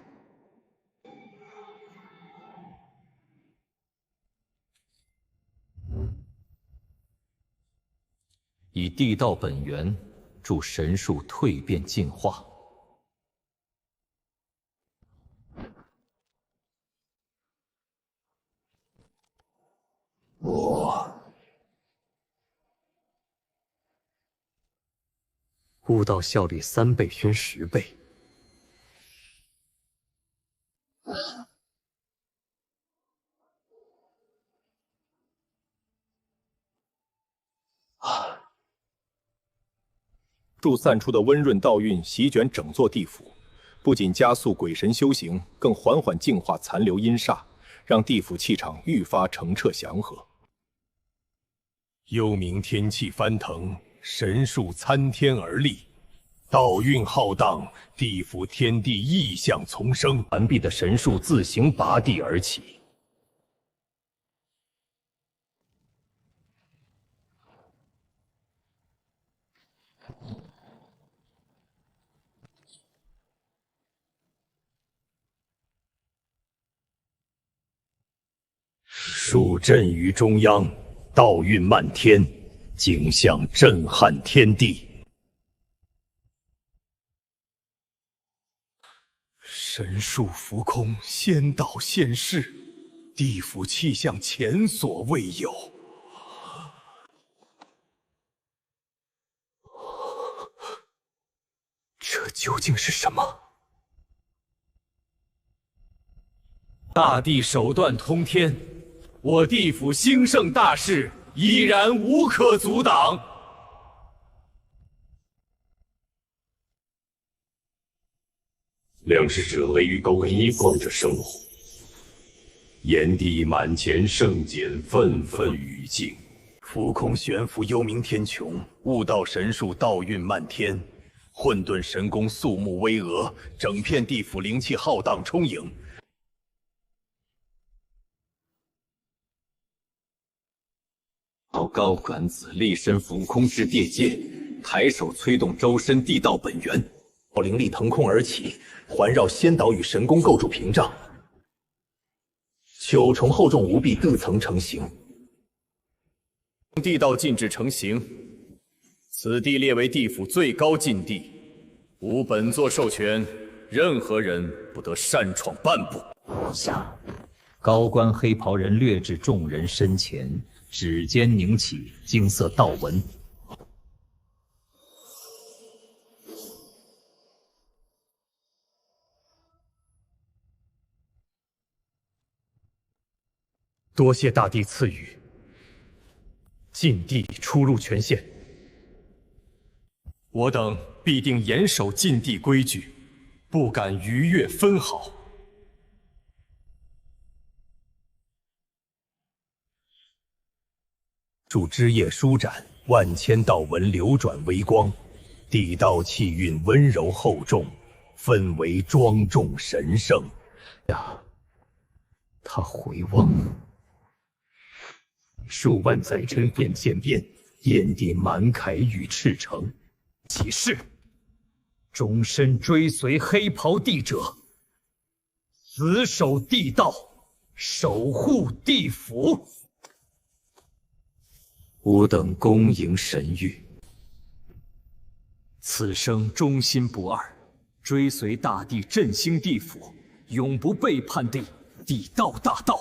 以地道本源助神树蜕变进化。悟道效率3倍宣10倍。助散出的温润道韵席卷整座地府，不仅加速鬼神修行，更缓缓净化残留阴煞，让地府气场愈发澄澈祥和。幽冥天气翻腾，神树参天而立，道韵浩荡，地府天地异象丛生。完毕的神树自行拔地而起。树镇于中央，道韵漫天，景象震撼天地。神树浮空，仙道现世，地府气象前所未有。这究竟是什么？大地手段通天，我地府兴盛大势已然无可阻挡。两使者位于沟一放着生火，炎帝满前圣简，纷纷雨境。浮空悬浮，幽冥天穹；悟道神树，道韵漫天。混沌神功，肃穆巍峨，整片地府灵气浩荡充盈。高管子立身浮空至地界，抬手催动周身地道本源，灵力腾空而起，环绕仙岛与神宫构筑屏障。九重厚重无比地层成型，地道禁制成型，此地列为地府最高禁地，无本座授权，任何人不得擅闯半步。高冠黑袍人掠至众人身前，指尖凝起金色道纹。多谢大帝赐予，禁地出入权限，我等必定严守禁地规矩，不敢逾越分毫。助枝叶舒展，万千道纹流转微光，地道气韵温柔厚重，氛围庄重神圣。他回望，数万载真变渐变，炎帝满铠与赤诚，起誓，终身追随黑袍帝者，死守地道，守护地府。吾等恭迎神谕，此生忠心不二，追随大帝振兴地府，永不背叛地道大道。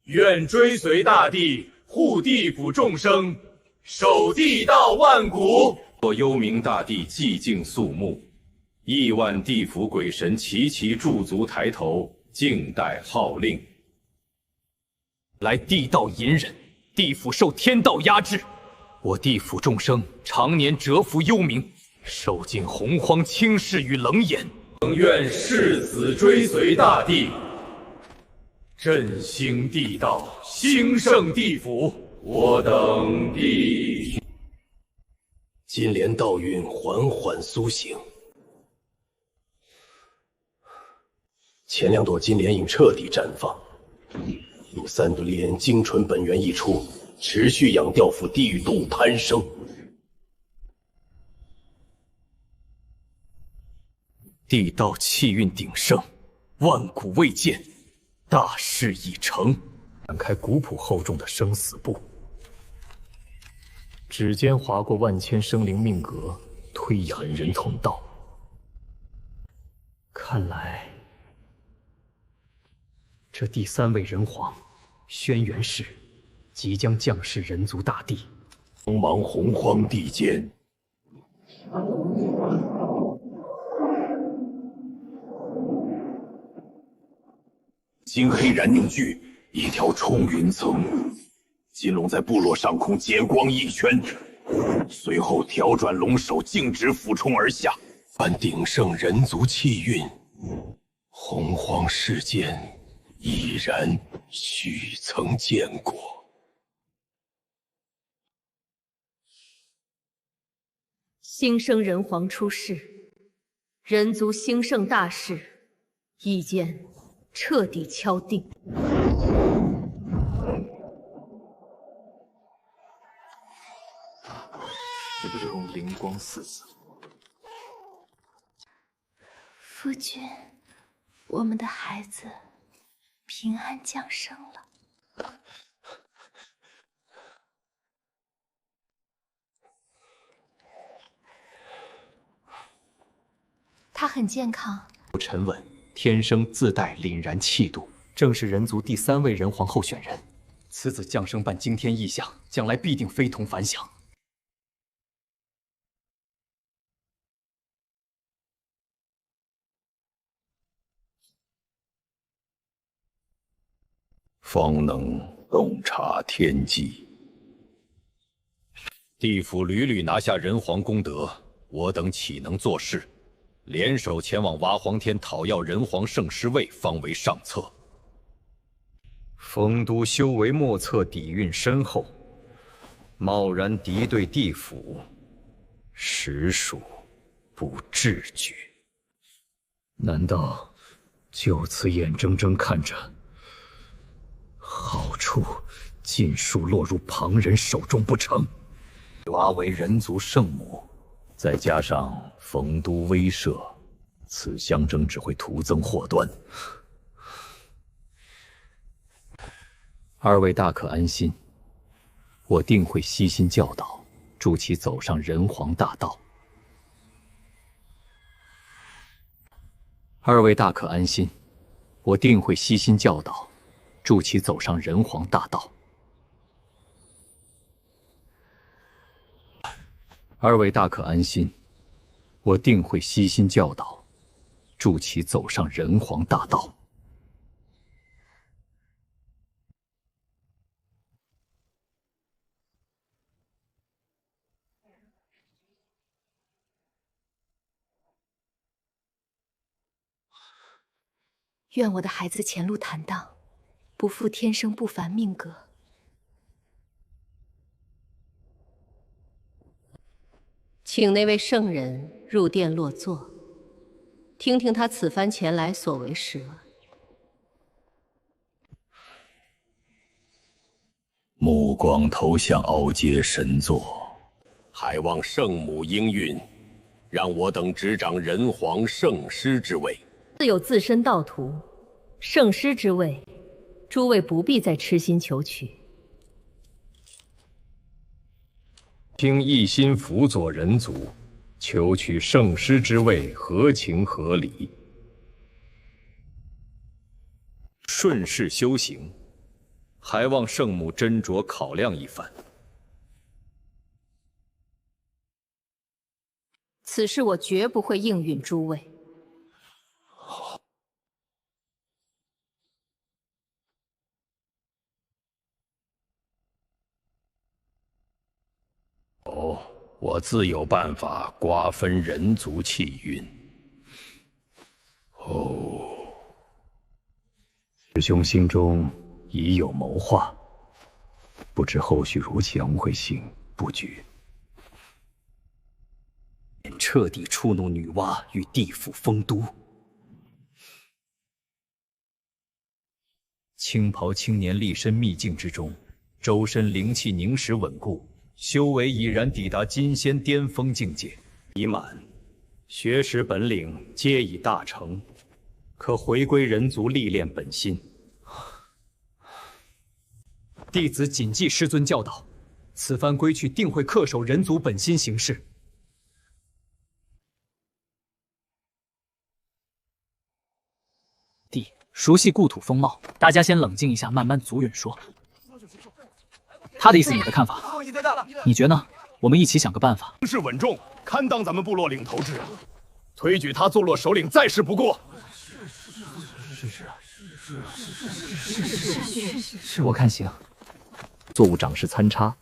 愿追随大帝，护地府众生，守地道万古。若幽冥大帝寂静肃穆，亿万地府鬼神齐齐驻足抬头，静待号令。来地道隐忍，地府受天道压制，我地府众生常年蛰伏幽冥，受尽洪荒轻视与冷眼。更愿誓死追随大帝，振兴地道，兴盛地府。我等地金莲道运缓缓苏醒，前2朵金莲影彻底绽放，有3朵莲精纯本源溢出，持续养调府地度攀升。地道气运鼎盛，万古未见，大事已成。展开古朴厚重的生死簿，指尖划过万千生灵命格，推引人同道。看来，这第3位人皇轩辕氏即将降世人族大帝，茫茫洪荒地间，金黑燃凝聚，一条冲云层，金龙在部落上空结光一圈，随后调转龙首，径直俯冲而下，伴鼎盛人族气运，洪荒世间已然许曾见过。新生人皇出世，人族兴盛大势已见彻底敲定。用灵光四子，夫君，我们的孩子平安降生了。他很健康，沉稳，天生自带凛然气度，正是人族第3位人皇候选人。此子降生伴惊天异象，将来必定非同凡响。方能洞察天机。地府屡屡拿下人皇功德，我等岂能坐视？联手前往娲皇天讨要人皇圣师位，方为上策。丰都修为莫测，底蕴深厚，贸然敌对地府，实属不智举。难道就此眼睁睁看着好处尽数落入旁人手中不成？娲为人族圣母，再加上丰都威慑，此相争只会徒增祸端。2位大可安心，我定会悉心教导，助其走上人皇大道。2位大可安心，我定会悉心教导，助其走上人皇大道。2位大可安心，我定会悉心教导，助其走上人皇大道。愿我的孩子前路坦荡，不负天生不凡命格。请那位圣人入殿落座，听听他此番前来所为事。目光投向凹阶神座，还望圣母应允，让我等执掌人皇圣师之位。自有自身道途，圣师之位，诸位不必再痴心求取。听一心辅佐人族，求取圣师之位，合情合理。顺势修行，还望圣母斟酌考量一番。此事我绝不会应允诸位。哦，我自有办法瓜分人族气运。哦，师兄心中已有谋划，不知后续如将会行布局。彻底触怒女娲与地府丰都。青袍青年立身秘境之中，周身灵气凝实稳固，修为已然抵达金仙巅峰境界，已满，学识本领皆已大成，可回归人族历练本心。弟子谨记师尊教导，此番归去定会恪守人族本心行事。弟，熟悉故土风貌，大家先冷静一下，慢慢族远说。他的意思，你的看法？你觉呢？我们一起想个办法。声势稳重，堪当咱们部落领头之人，推举他做落首领，再事不过。是，我看行。作物长势参差，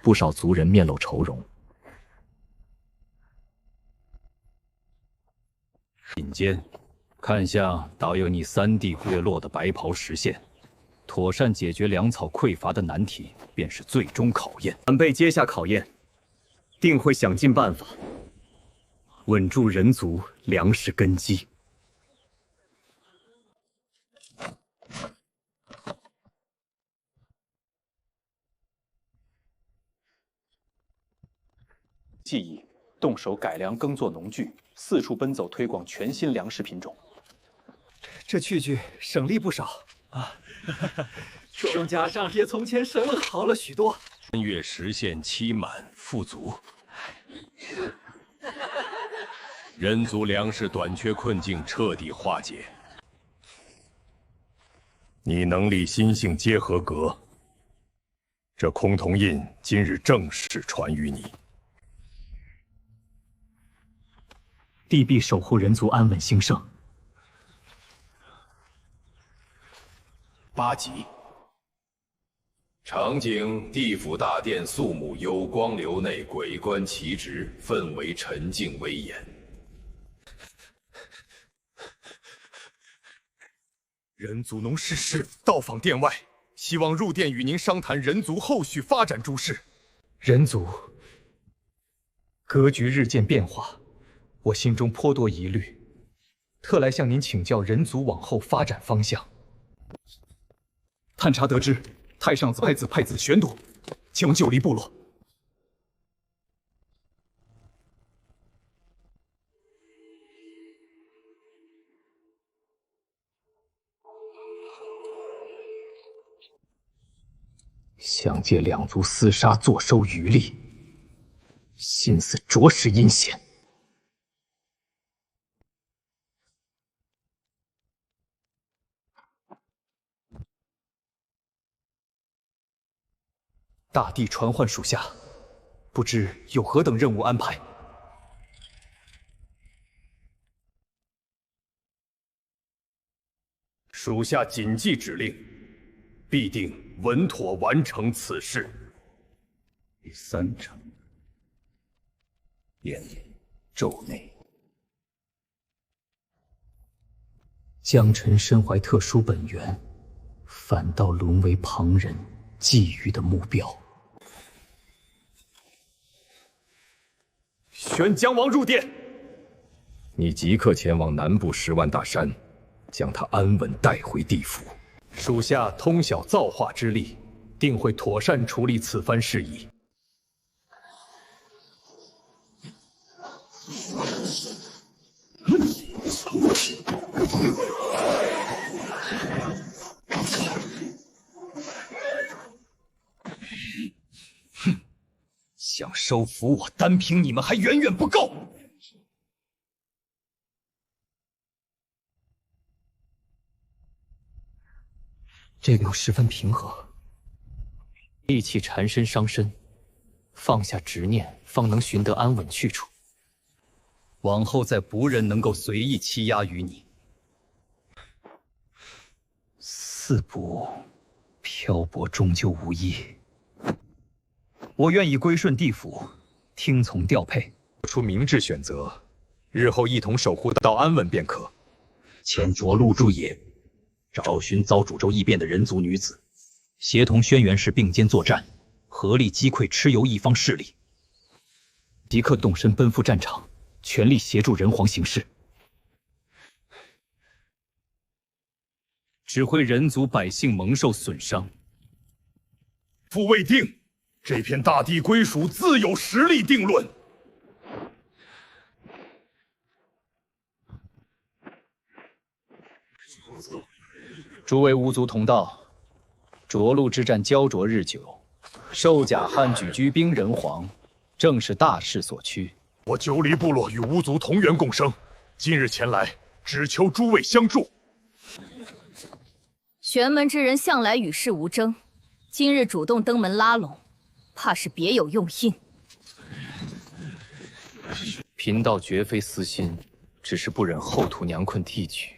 不少族人面露愁容。引荐，看向导有你3弟月落的白袍实现，妥善解决粮草匮乏的难题，便是最终考验。晚辈接下考验，定会想尽办法，稳住人族粮食根基。记忆，动手改良耕作农具，四处奔走推广全新粮食品种。这器具省力不少啊！庄稼上也从前省好了许多。3月实现期满富足，人族粮食短缺困境彻底化解。你能力心性皆合格，这崆峒印今日正式传于你。弟必守护人族安稳兴盛。8级。长景地府大殿肃穆有光流内，鬼官齐职，氛围沉静威严。人族农师师到访殿外，希望入殿与您商谈人族后续发展诸事。人族格局日渐变化，我心中颇多疑虑，特来向您请教人族往后发展方向。探查得知，太上子派子玄度前往旧离部落。想借两族厮杀坐收渔利，心思着实阴险。大帝传唤属下，不知有何等任务安排？属下谨记指令，必定稳妥完成此事。第3章，殿咒内。江辰身怀特殊本源，反倒沦为旁人觊觎的目标。宣姜王入殿，你即刻前往南部10万大山，将他安稳带回地府。属下通晓造化之力，定会妥善处理此番事宜。哼，想收服我，单凭你们还远远不够。这个又十分平和。意气缠身伤身，放下执念，方能寻得安稳去处。往后再无人能够随意欺压于你。四不漂泊终究无益，我愿意归顺地府，听从调配，做出明智选择，日后一同守护到安稳便可。前着陆驻野，找寻遭诅咒异变的人族女子，协同轩辕氏并肩作战，合力击溃蚩尤一方势力。即刻动身奔赴战场，全力协助人皇行事。只会人族百姓蒙受损伤。父未定，这片大地归属自有实力定论。诸位巫族同道，涿鹿之战焦灼日久，兽甲汉举居兵人皇，正是大势所趋。我九黎部落与巫族同源共生，今日前来，只求诸位相助。玄门之人向来与世无争，今日主动登门拉拢，怕是别有用意。贫道绝非私心，只是不忍后土娘困地局。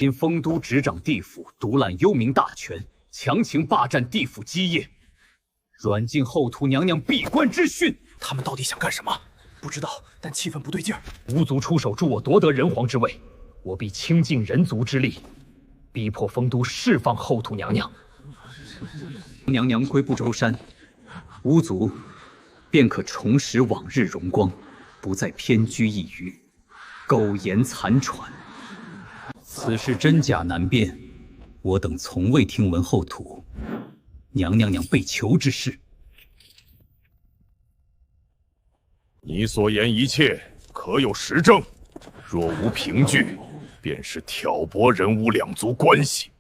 因丰都执掌地府，独揽幽冥大权，强行霸占地府基业，软禁后土娘娘闭关之训。他们到底想干什么？不知道，但气氛不对劲儿。巫族出手助我夺得人皇之位，我必倾尽人族之力，逼迫丰都释放后土娘娘。娘娘归不周山，巫族便可重拾往日荣光，不再偏居一隅，苟延残喘。此事真假难辨，我等从未听闻后土娘娘被囚之事。你所言一切可有实证？若无凭据，便是挑拨人巫两族关系。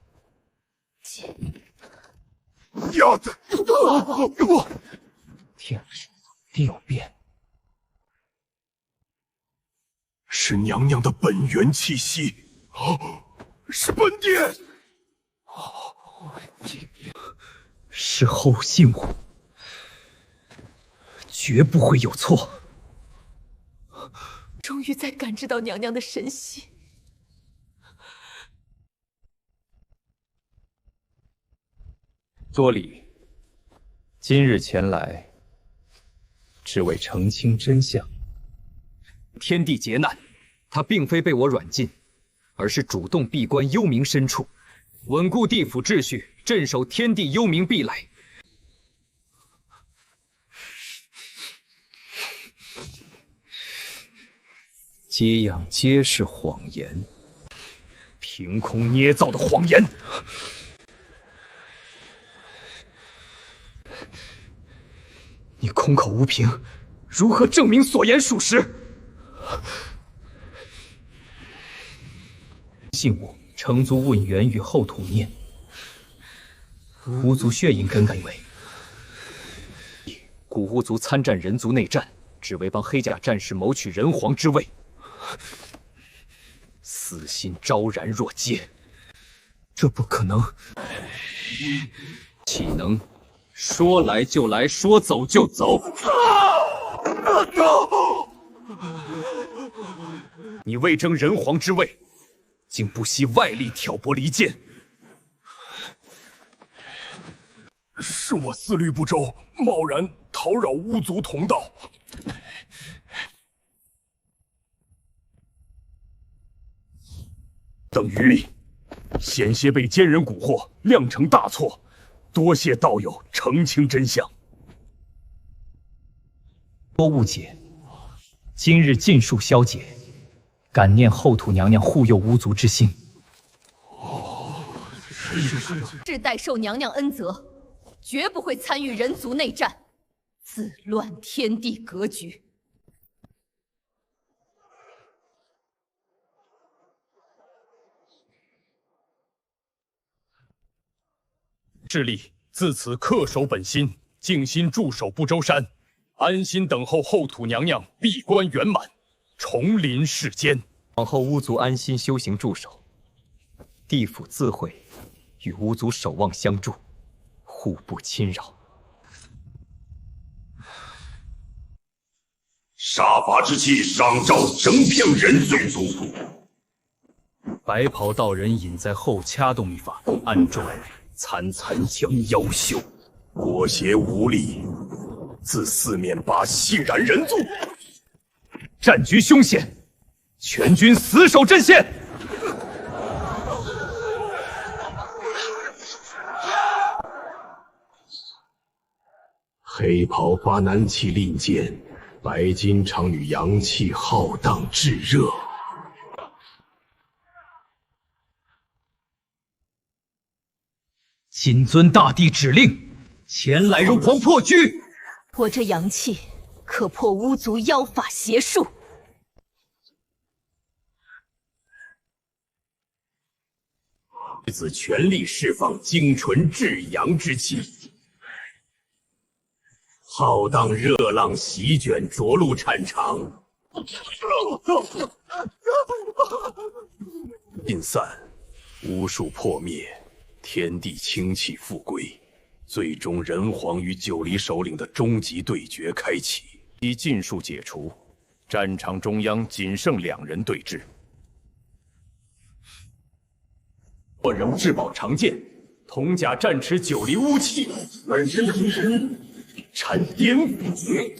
呀的！天地有变，是娘娘的本源气息。是本殿。事后信我，绝不会有错。终于在感知到娘娘的神息。多礼，今日前来，只为澄清真相。天帝劫难，他并非被我软禁，而是主动闭关幽冥深处，稳固地府秩序，镇守天地幽冥壁垒。接样皆是谎言，凭空捏造的谎言。你空口无凭，如何证明所言属实？信我，城族问源于后土念，巫族血影根以为，古巫族参战人族内战，只为帮黑甲战士谋取人皇之位，私心昭然若揭。这不可能，岂能说来就来，说走就走？你为争人皇之位，竟不惜外力挑拨离间。是我思虑不周，贸然讨扰巫族同道。等于险些被奸人蛊惑，酿成大错。多谢道友澄清真相。多误解，今日尽数消解，感念后土娘娘护佑巫族之心。世代受娘娘恩泽，绝不会参与人族内战，自乱天地格局。致力自此恪守本心，静心驻守不周山，安心等候后土娘娘闭关圆满，重临世间。往后巫族安心修行驻守，地府自会与巫族守望相助，互不侵扰。杀伐之气上照整片人族。白袍道人隐在后掐动一发，暗中惨惨将妖休。裹挟无力，自四面八吸燃人族。战局凶险，全军死守阵线。黑袍发南气令箭，白金长女阳气浩荡炙热。谨遵大帝指令，前来荣皇破局。我这阳气可破巫族妖法邪术。弟子全力释放精纯至阳之气，浩荡热浪席卷涿鹿产场，尽散，巫术破灭，天地清气复归，最终人皇与九黎首领的终极对决开启。一禁术解除，战场中央仅剩2人对峙。我人至宝长剑，铜甲战持九黎巫气，而人产颠覆。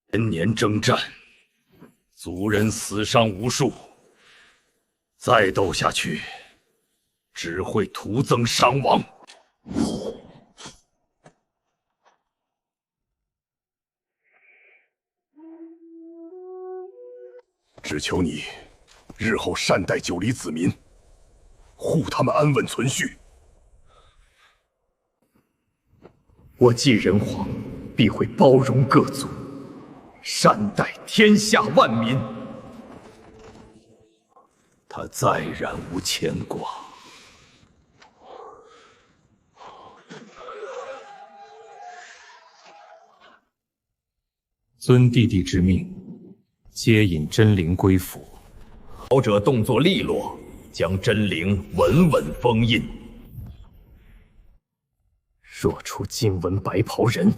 连年征战，族人死伤无数，再斗下去，只会徒增伤亡。只求你日后善待九黎子民，护他们安稳存续。我继人皇，必会包容各族，善待天下万民。他再然无牵挂。遵弟弟之命，接引真灵归府。老者动作利落，将真灵稳稳封印。若出今闻白袍人，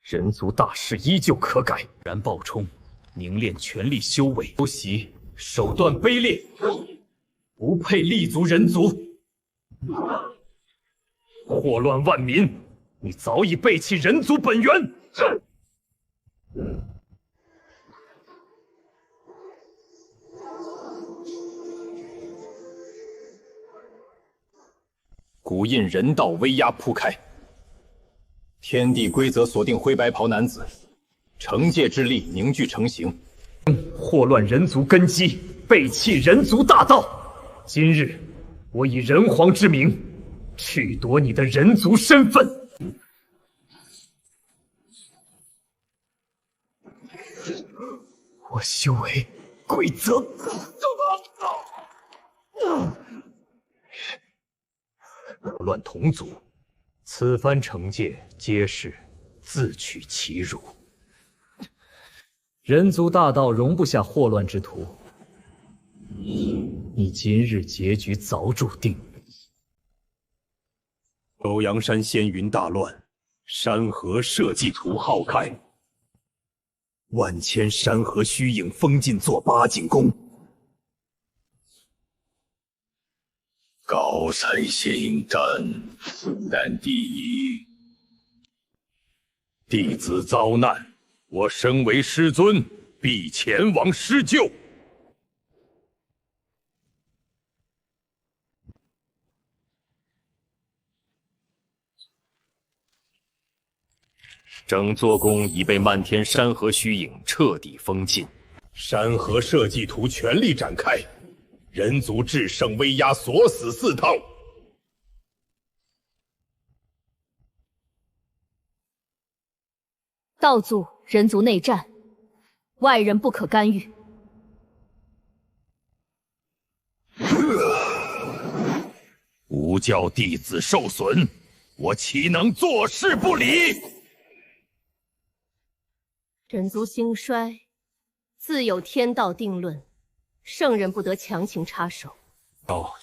人族大势依旧可改。然暴冲，凝练全力修为，偷袭手段卑劣，不配立足人族，祸乱万民。你早已背弃人族本源。古印人道威压铺开，天地规则锁定灰白袍男子，惩戒之力凝聚成形，祸乱人族根基，背弃人族大道。今日我以人皇之名，去夺你的人族身份。我修为规则。乱同族，此番惩戒皆是自取其辱。人族大道容不下祸乱之徒，你今日结局早注定。欧阳山仙云大乱，山河社稷图浩开，万千山河虚影封禁作八景宫。高山仙影战，复旦第一。弟子遭难，我身为师尊，必前往施救。整座宫已被漫天山河虚影彻底封禁，山河社稷图全力展开，人族制胜威压锁死4套。道祖人族内战，外人不可干预。吾教弟子受损，我岂能坐视不理？人族兴衰，自有天道定论，圣人不得强行插手。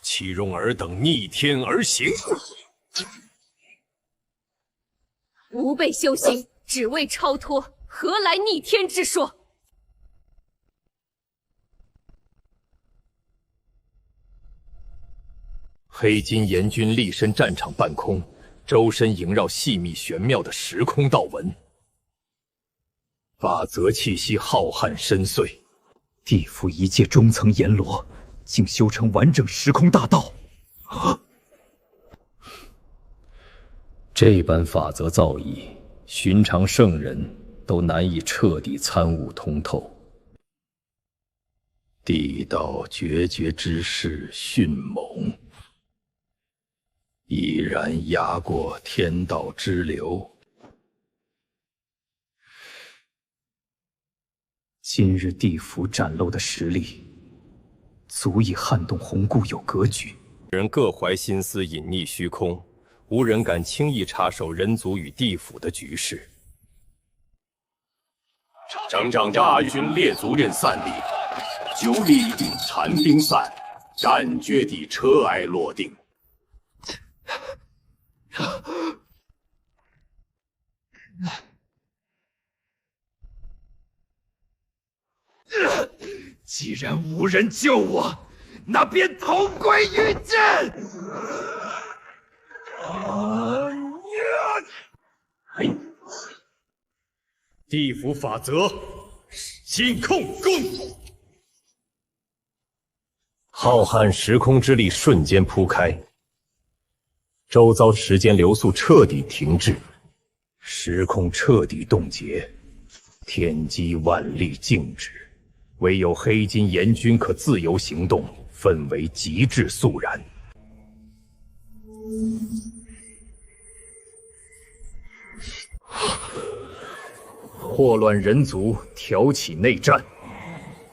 岂容尔等逆天而行？吾辈修行只为超脱，何来逆天之说？黑金阎君立身战场半空，周身萦绕细密玄妙的时空道纹，法则气息浩瀚深邃。地府一界中层阎罗，竟修成完整时空大道。这般法则造诣，寻常圣人都难以彻底参悟通透。地道决绝之势迅猛，已然压过天道之流。今日地府展露的实力，足以撼动红固有格局。人各怀心思，隐匿虚空，无人敢轻易插手人族与地府的局势。征召大军列族人散立，9里残兵散，战绝地车埃落定。既然无人救我，那便同归于尽！地府法则，心控攻！浩瀚时空之力瞬间铺开，周遭时间流速彻底停滞，时空彻底冻结，天机万力静止，唯有黑金阎君可自由行动，氛围极致肃然。祸乱人族，挑起内战。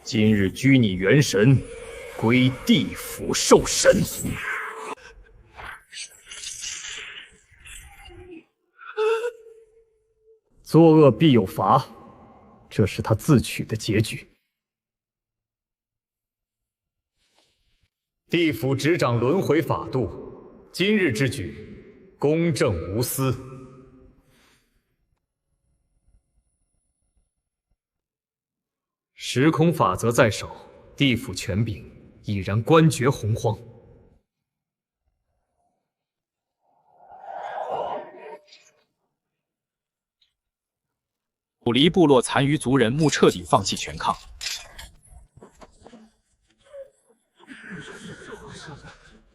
今日拘你元神，归地府受审。作恶必有罚，这是他自取的结局。地府执掌轮回法度，今日之举，公正无私。时空法则在手，地府权柄已然官绝洪荒。古离部落残余族人目彻底放弃全抗，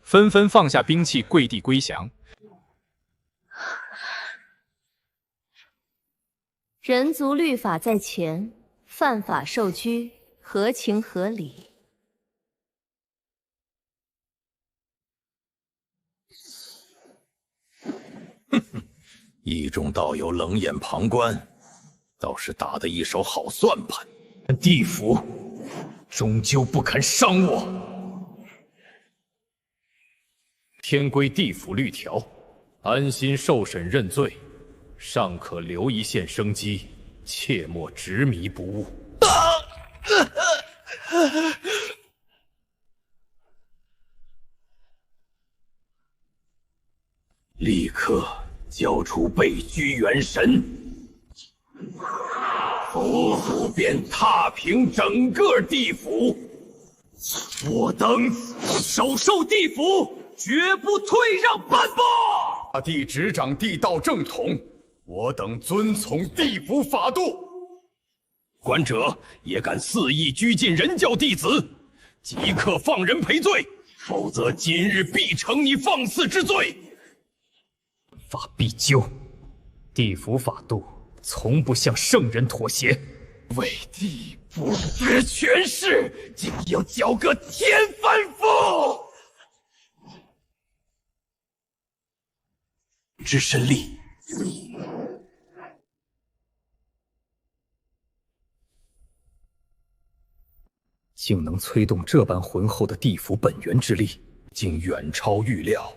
纷纷放下兵器，跪地归降。人族律法在前，犯法受拘，合情合理。一众道友冷眼旁观，倒是打得一手好算盘。地府终究不肯伤我。天规地府律条，安心受审认罪，尚可留一线生机，切莫执迷不悟。立刻交出被拘元神，否则便踏平整个地府。我等首受地府，绝不退让半步。大地执掌地道正统，我等遵从地府法度。管者也敢肆意拘禁人教弟子，即刻放人赔罪，否则今日必惩你放肆之罪。法必究，地府法度从不向圣人妥协。为地不知权势，竟要交个天翻覆！之神力，竟能催动这般浑厚的地府本源之力，竟远超预料。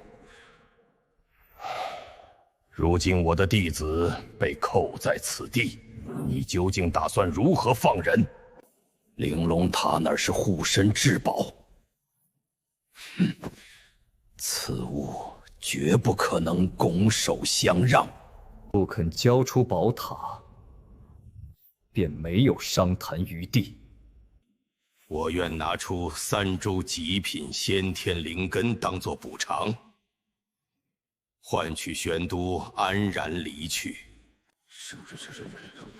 如今我的弟子被扣在此地，你究竟打算如何放人？玲珑塔乃是护身至宝，此物绝不可能拱手相让。不肯交出宝塔，便没有商谈余地。我愿拿出3株极品先天灵根当作补偿，换取玄都安然离去。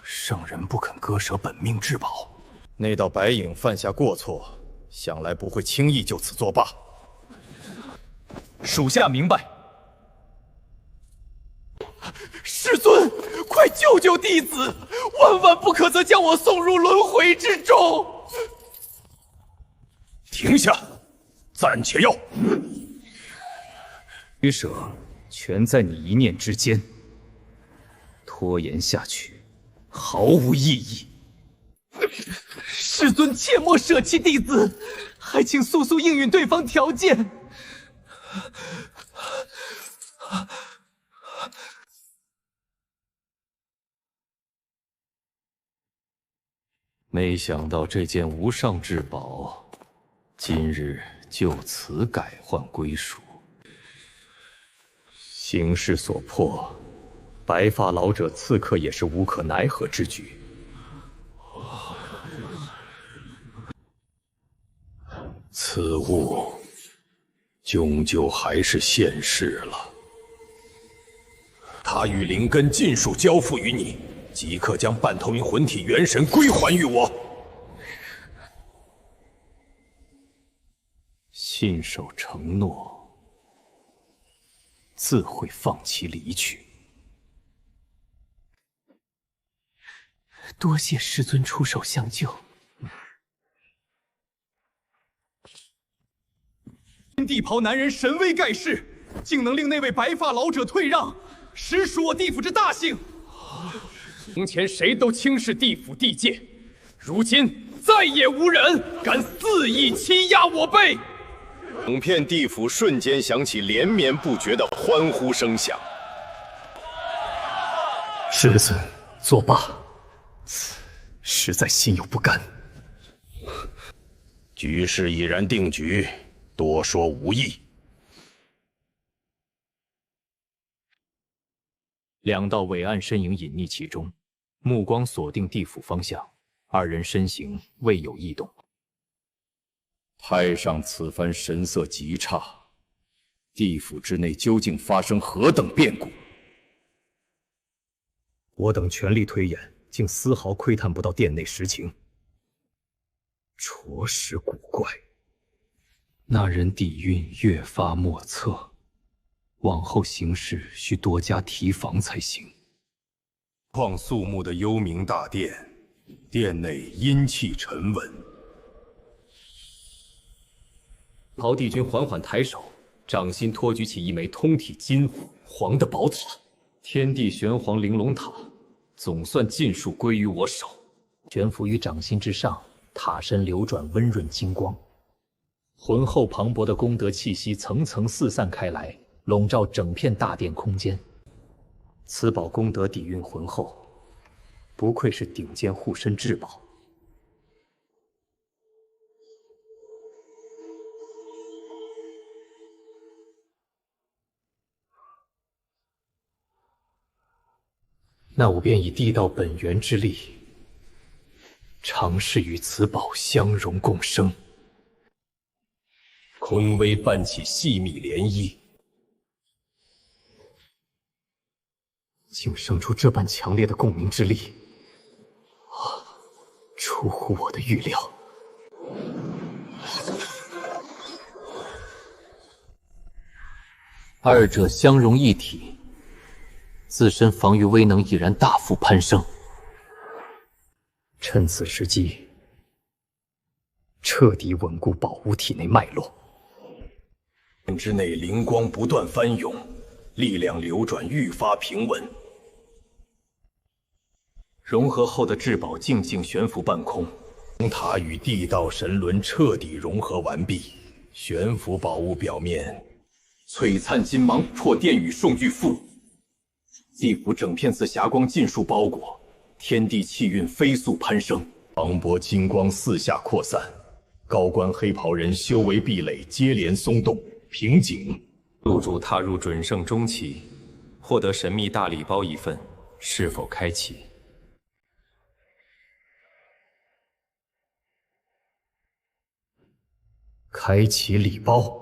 圣人不肯割舍本命至宝，那道白影犯下过错，想来不会轻易就此作罢。属下明白。师尊，快救救弟子！万万不可再将我送入轮回之中！停下，暂且要。取舍全在你一念之间，拖延下去毫无意义。师尊切莫舍弃弟子，还请速速应允对方条件。没想到这件无上至宝，今日就此改换归属。形势所迫，白发老者刺客也是无可奈何之举。此物终究还是现世了。它与灵根尽数交付于你，即刻将半透明魂体元神归还于我。信守承诺，自会放其离去。多谢师尊出手相救。地袍男人神威盖世，竟能令那位白发老者退让，实属我地府之大幸。从前谁都轻视地府地界，如今再也无人敢肆意欺压我辈。整片地府瞬间响起连绵不绝的欢呼声响。师尊作罢，实在心有不甘。局势已然定局，多说无益。2道伟岸身影隐匿其中，目光锁定地府方向，二人身形未有异动。太上此番神色极差，地府之内究竟发生何等变故？我等全力推演，竟丝毫窥探不到殿内实情，着实古怪。那人底蕴越发莫测，往后行事需多加提防才行。况肃穆的幽冥大殿，殿内阴气沉稳。曹帝君缓缓抬手，掌心托举起一枚通体金黄的宝塔，天地玄黄玲珑塔，总算尽数归于我手。悬浮于掌心之上，塔身流转温润金光，浑厚磅礴的功德气息层层四散开来，笼罩整片大殿空间。此宝功德底蕴浑厚，不愧是顶尖护身至宝。那我便以地道本源之力，尝试与此宝相融共生。空微泛起细密涟漪，竟生出这般强烈的共鸣之力，出乎我的预料。二者相融一体，自身防御威能已然大幅攀升。趁此时机，彻底稳固宝物体内脉络。殿之内灵光不断翻涌，力量流转愈发平稳。融合后的至宝静静悬浮半空，塔与地道神轮彻底融合完毕，悬浮宝物表面璀璨金芒破电与送巨富，地府整片似霞光尽数包裹，天地气运飞速攀升，磅礴金光四下扩散，高官黑袍人修为壁垒接连松动，瓶颈。路主踏入准圣中期，获得神秘大礼包一份，是否开启？开启礼包。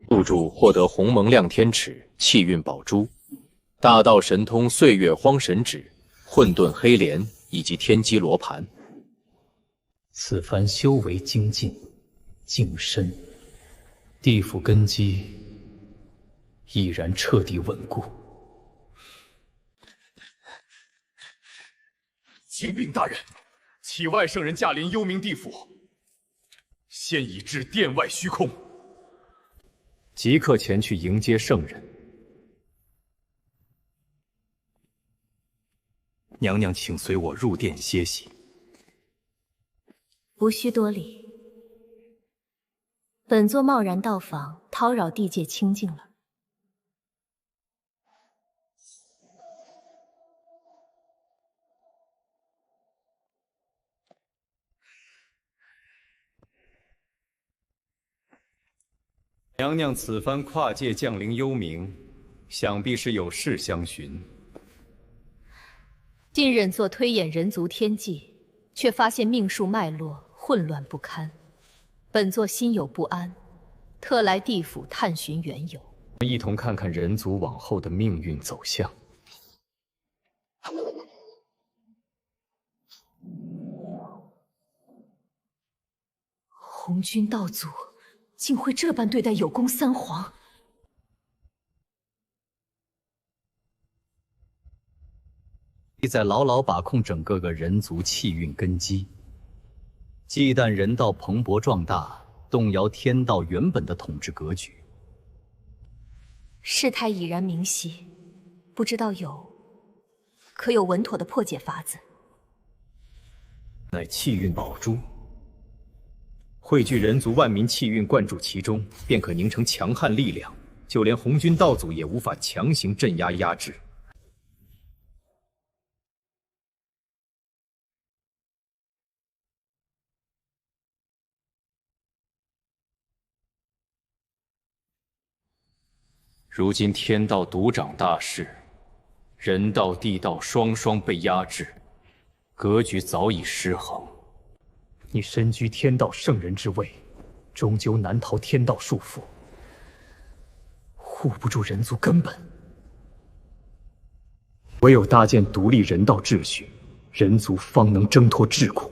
路主获得鸿蒙亮天尺、气运宝珠、大道神通岁月荒神指、混沌黑莲以及天机罗盘。此番修为精进，净身，地府根基已然彻底稳固。启禀大人，启外圣人驾临幽冥地府，现已至殿外虚空。即刻前去迎接圣人。娘娘，请随我入殿歇息。不需多礼，本座贸然到访，叨扰地界清净了。娘娘此番跨界降临幽冥，想必是有事相询。近日做推演人族天际，却发现命数脉络混乱不堪，本座心有不安，特来地府探寻缘由。一同看看人族往后的命运走向。红军道祖竟会这般对待有功三皇？意在牢牢把控整个人族气运根基，忌惮人道蓬勃壮大，动摇天道原本的统治格局。事态已然明晰，不知道可有稳妥的破解法子？乃气运宝珠，汇聚人族万民气运，灌注其中，便可凝成强悍力量，就连红军道祖也无法强行镇压压制。如今天道独掌大势，人道、地道双双被压制，格局早已失衡。你身居天道圣人之位，终究难逃天道束缚，护不住人族根本。唯有搭建独立人道秩序，人族方能挣脱桎梏。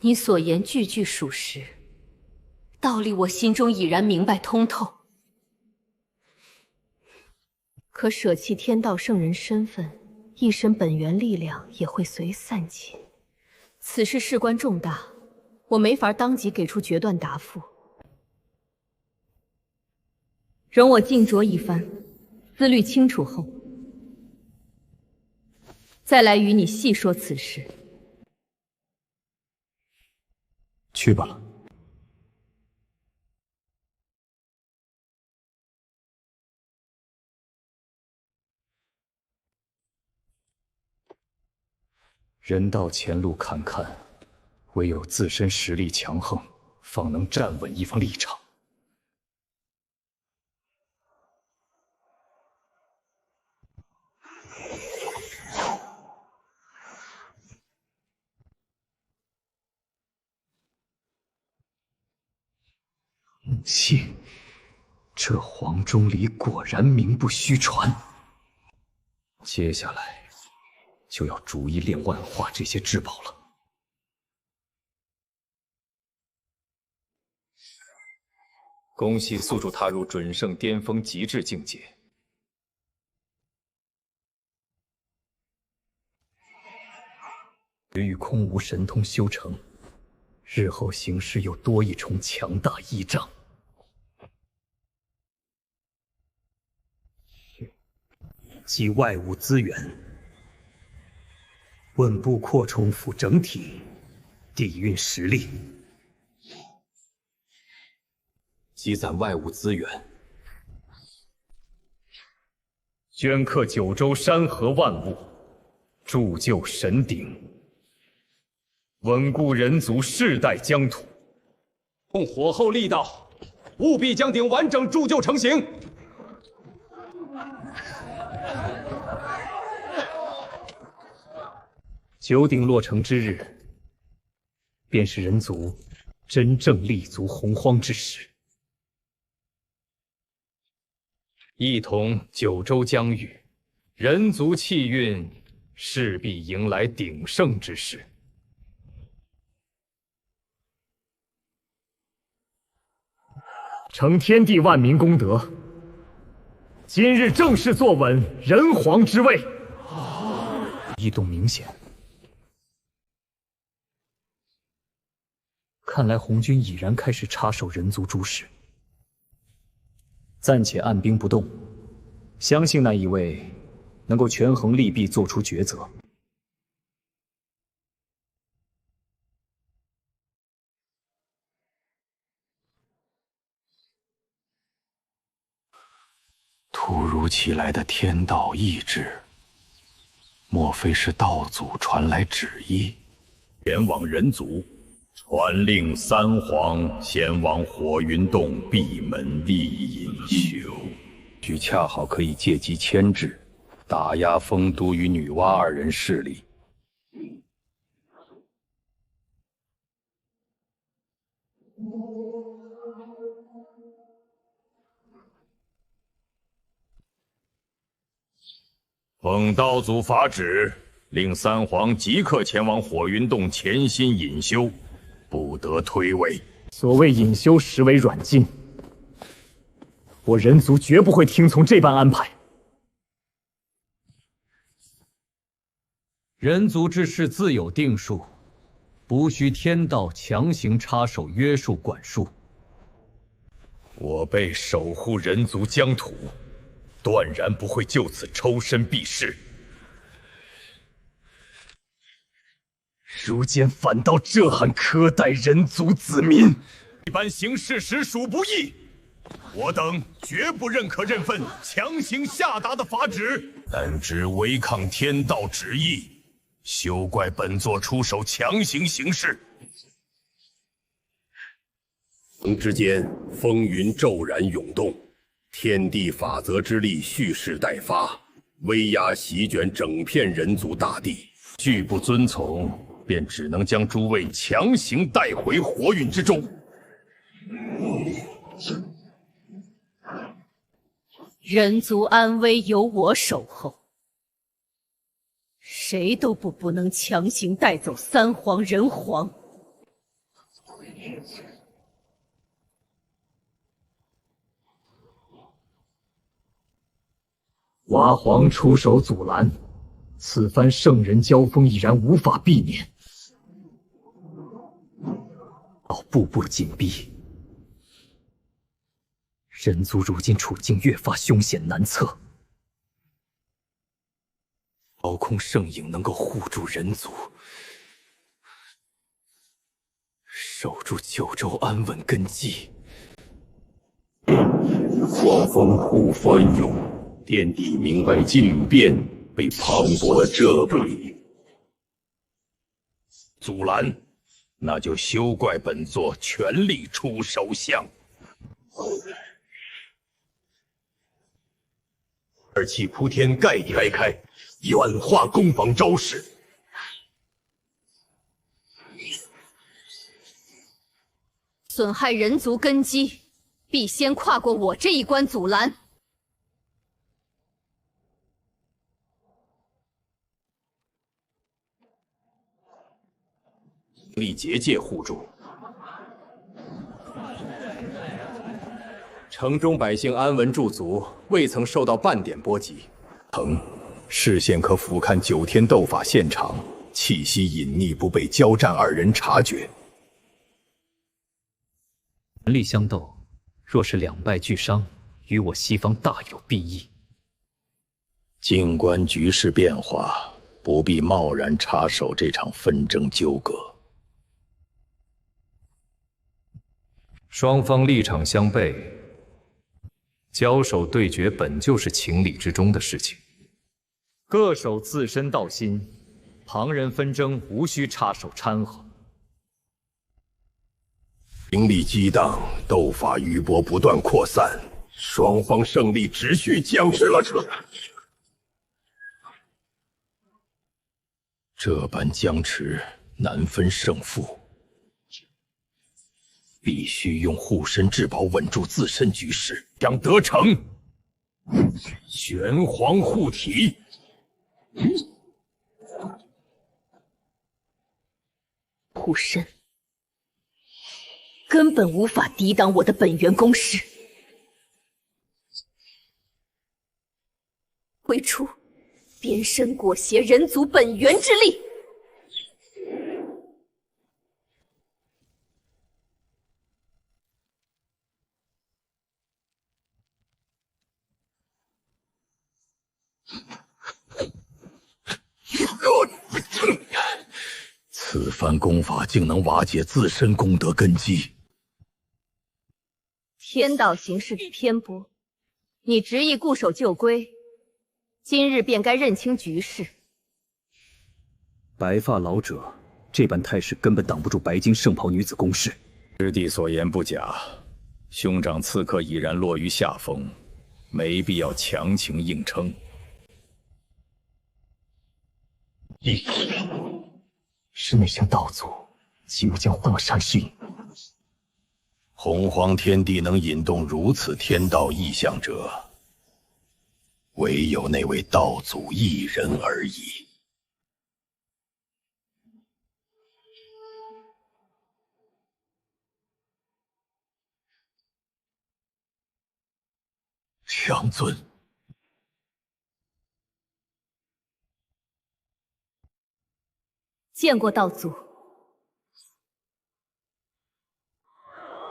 你所言句句属实，道理我心中已然明白通透。可舍弃天道圣人身份，一身本源力量也会随散尽。此事事关重大，我没法当即给出决断答复。容我静酌一番，思虑清楚后，再来与你细说此事。去吧。人道前路坎坷，唯有自身实力强横，方能站稳一方立场。母亲，这黄钟离果然名不虚传。接下来就要逐一炼万化这些至宝了。恭喜宿主踏入准圣巅峰极致境界。与空无神通修成，日后行事又多一重强大依仗。及外物资源，稳步扩充府整体底蕴实力，积攒外物资源，镌刻九州山河万物，铸就神鼎，稳固人族世代疆土。用火候力道，务必将鼎完整铸就成型。九鼎落成之日，便是人族真正立足洪荒之时。一统九州疆域，人族气运势必迎来鼎盛之时。承天地万民功德，今日正式坐稳人皇之位。异动明显，看来红军已然开始插手人族诸事。暂且按兵不动，相信那一位能够权衡利弊，做出抉择。突如其来的天道意志，莫非是道祖传来旨意，前往人族，传令三皇前往火云洞闭门立隐修，许恰好可以借机牵制，打压丰都与女娲二人势力。奉道祖法旨，令三皇即刻前往火云洞潜心隐修，不得推诿。所谓隐修，实为软禁。我人族绝不会听从这般安排。人族之事自有定数，不需天道强行插手约束管束。我辈守护人族疆土，断然不会就此抽身避世。如今反倒这般苛待人族子民，这般行事实属不义。我等绝不认可这份强行下达的法旨，但只违抗天道旨意，休怪本座出手强行行事。之间，风云骤然涌动，天地法则之力蓄势待发，威压席卷整片人族大地。拒不遵从，便只能将诸位强行带回火云之中。人族安危由我守候，谁都不能强行带走三皇人皇。娲皇出手阻拦，此番圣人交锋已然无法避免，要步步紧逼。人族如今处境越发凶险难测，高空圣影能够护住人族，守住九州安稳根基。双方互翻涌，天地明白金缕变被磅礴的这辈。阻拦，那就休怪本座全力出手相。二气铺天盖地开开，远化攻防招式。损害人族根基，必先跨过我这一关阻拦。立结界护住，城中百姓安稳驻足，未曾受到半点波及。视线可俯瞰9天斗法现场，气息隐匿，不被交战二人察觉。全力相斗，若是两败俱伤，与我西方大有裨益。静观局势变化，不必贸然插手这场纷争纠葛。双方立场相悖，交手对决本就是情理之中的事情。各守自身道心，旁人纷争无需插手掺和。兵力激荡，斗法余波不断扩散，双方胜利只需僵持了这般僵持，难分胜负。必须用护身至宝稳住自身局势，想得逞。玄黄护体，护身根本无法抵挡我的本源攻势。挥出边身裹挟人族本源之力。此番功法竟能瓦解自身功德根基。天道行事偏颇，你执意固守旧规，今日便该认清局势。白发老者这般态势，根本挡不住白金圣袍女子攻势。师弟所言不假，兄长刺客已然落于下风，没必要强行硬撑。是那些道祖竟又将华山吸引。洪荒天地能引动如此天道异象者，唯有那位道祖一人而已。强尊，见过道祖。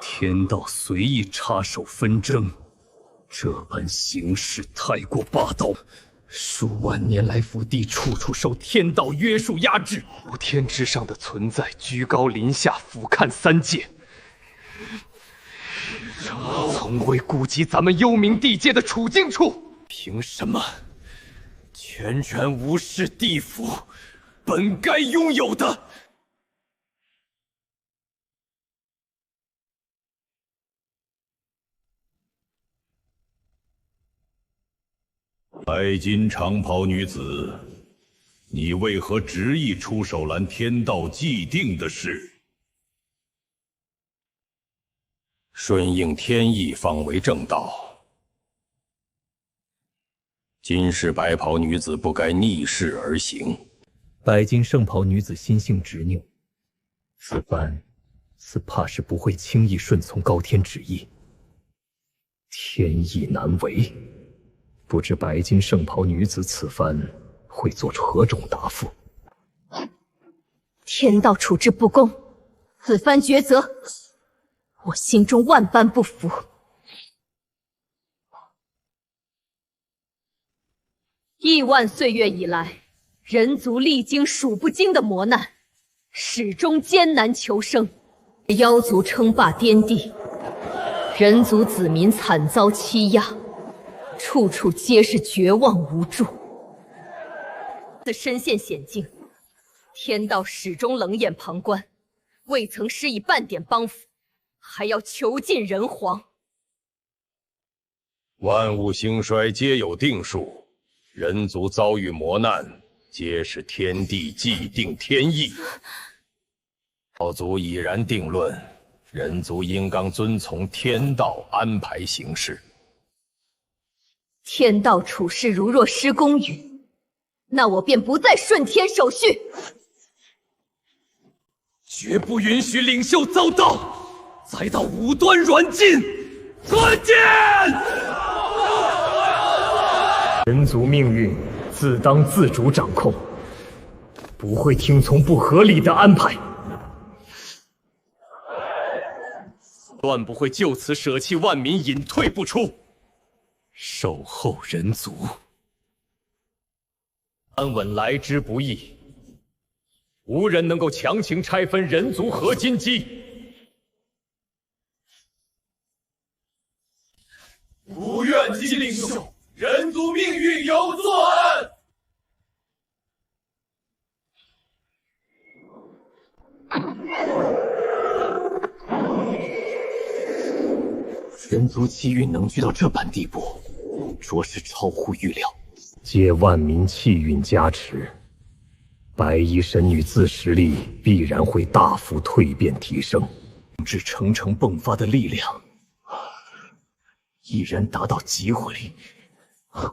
天道随意插手纷争，这般行事太过霸道。数万年来，福地处处受天道约束压制，无天之上的存在居高临下，俯瞰三界，从未顾及咱们幽冥地界的处境处。凭什么全然无视地府本该拥有的？白金长袍女子，你为何执意出手拦天道既定的事？顺应天意方为正道。今世白袍女子不该逆势而行。白金圣袍女子心性执拗，此番似怕是不会轻易顺从高天旨意。天意难违，不知白金圣袍女子此番会做出何种答复？天道处置不公，此番抉择，我心中万般不服。亿万岁月以来，人族历经数不尽的磨难，始终艰难求生，妖族称霸天地，人族子民惨遭欺压，处处皆是绝望无助。自身陷险境，天道始终冷眼旁观，未曾施以半点帮扶，还要囚禁人皇。万物兴衰皆有定数，人族遭遇磨难，皆是天地既定天意。道祖已然定论，人族应当遵从天道安排行事。天道处事如若失公允，那我便不再顺天守序。绝不允许领袖遭盗，再到无端软禁。再见！人族命运自当自主掌控，不会听从不合理的安排。断不会就此舍弃万民，隐退不出，守候人族。安稳来之不易，无人能够强行拆分人族合金机。不愿姬领袖，人族命运有作案。人族气运能聚到这般地步，着实超乎预料。借万民气运加持，白衣神女自实力必然会大幅蜕变提升，至层层迸发的力量，已然达到极为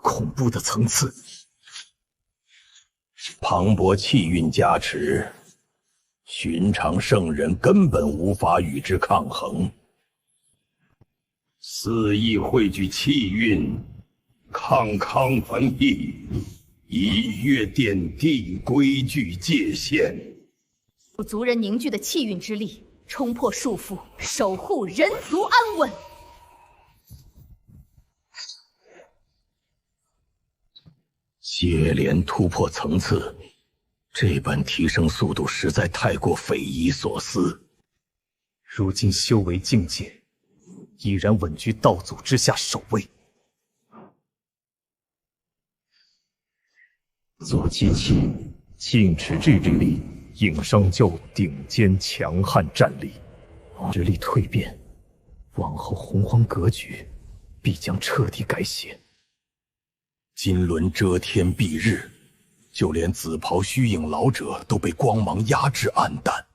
恐怖的层次。磅礴气运加持，寻常圣人根本无法与之抗衡。肆意汇聚气运，抗抗焚辟，以越奠定规矩界限。族人凝聚的气运之力，冲破束缚，守护人族安稳。接连突破层次，这般提升速度实在太过匪夷所思。如今修为境界，已然稳居道祖之下首位。做机器，静持之力，硬伤就顶尖强悍战力，实力蜕变，往后洪荒格局必将彻底改写。金轮遮天蔽日，就连紫袍虚影老者都被光芒压制暗淡。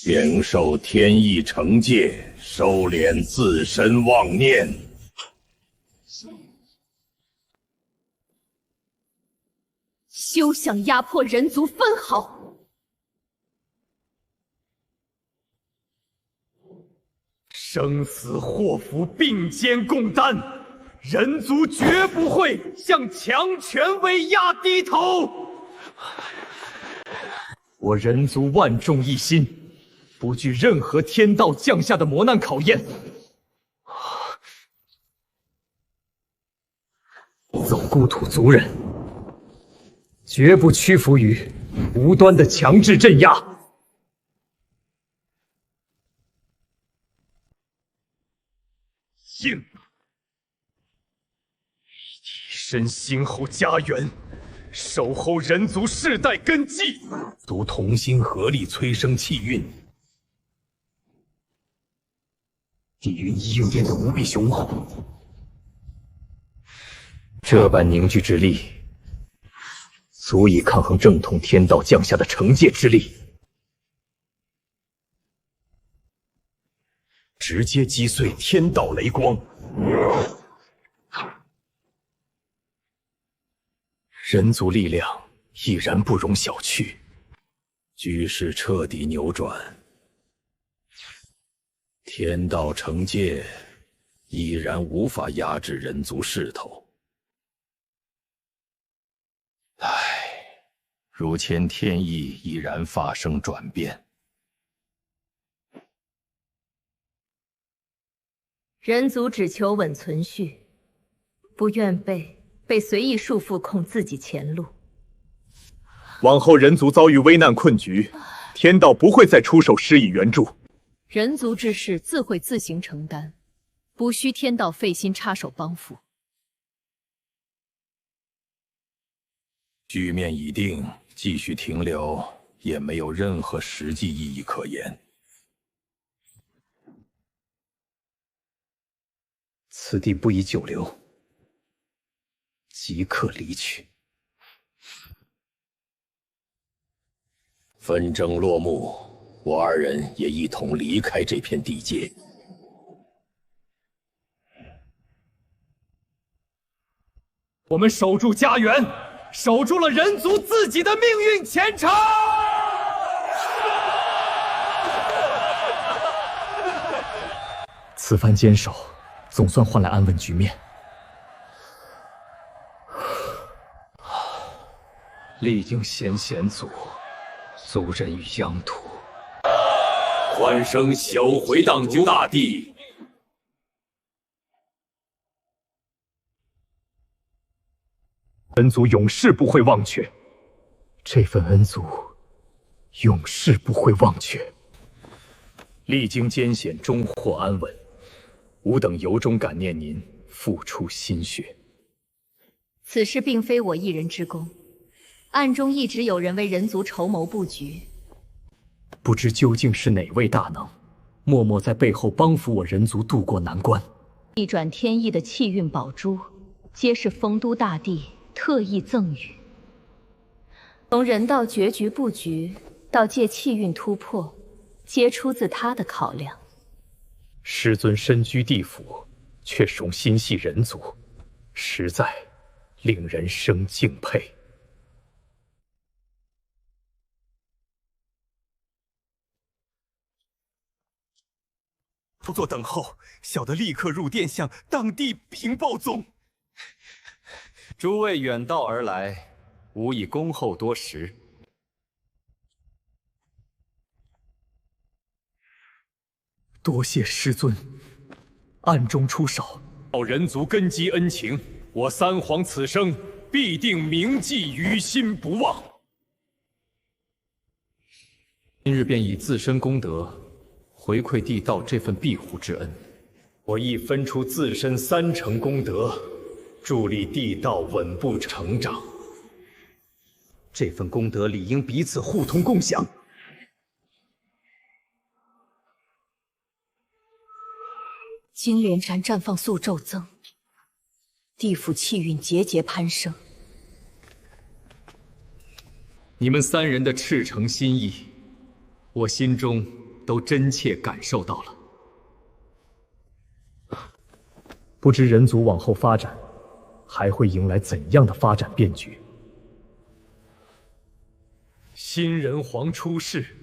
领受天意惩戒，收敛自身妄念。休想压迫人族分毫！生死祸福并肩共担，人族绝不会向强权威压低头。我人族万众一心，不惧任何天道降下的磨难考验。走故土族人，绝不屈服于无端的强制镇压。应，以身兴厚家园，守候人族世代根基。族同心合力催生气运，地云一应变得无比雄厚。这般凝聚之力，足以抗衡正统天道降下的惩戒之力，直接击碎天道雷光。人族力量已然不容小觑，局势彻底扭转，天道惩戒依然无法压制人族势头。如前天意已然发生转变。人族只求稳存续，不愿被随意束缚控自己前路。往后人族遭遇危难困局，天道不会再出手施以援助。人族之事自会自行承担，不需天道费心插手帮扶。局面已定，继续停留也没有任何实际意义可言。此地不宜久留，即刻离去。纷争落幕，我二人也一同离开这片地界。我们守住家园，守住了人族自己的命运前程。此番坚守，总算换来安稳局面。力应先贤祖，族人与疆土。欢声小回荡九大地，恩祖永世不会忘却，这份恩祖永世不会忘却。历经艰险，终获安稳，吾等由衷感念您付出心血。此事并非我一人之功，暗中一直有人为人族筹谋布局。不知究竟是哪位大能，默默在背后帮扶我人族渡过难关。一转天意的气运宝珠，皆是丰都大帝特意赠予。从人道决局布局到借气运突破，皆出自他的考量。师尊身居地府，却sống心系人族，实在令人生敬佩。不做等候，小的立刻入殿向当地禀报宗。诸位远道而来，吾已恭候多时。多谢师尊暗中出手，报人族根基恩情，我三皇此生必定铭记于心不忘。今日便以自身功德回馈地道这份庇护之恩。我亦分出自身3成功德，助力地道稳步成长。这份功德理应彼此互通共享。金莲禅绽放速骤增，地府气运节节攀升。你们3人的赤诚心意，我心中都真切感受到了。不知人族往后发展，还会迎来怎样的发展变局？新人皇出世，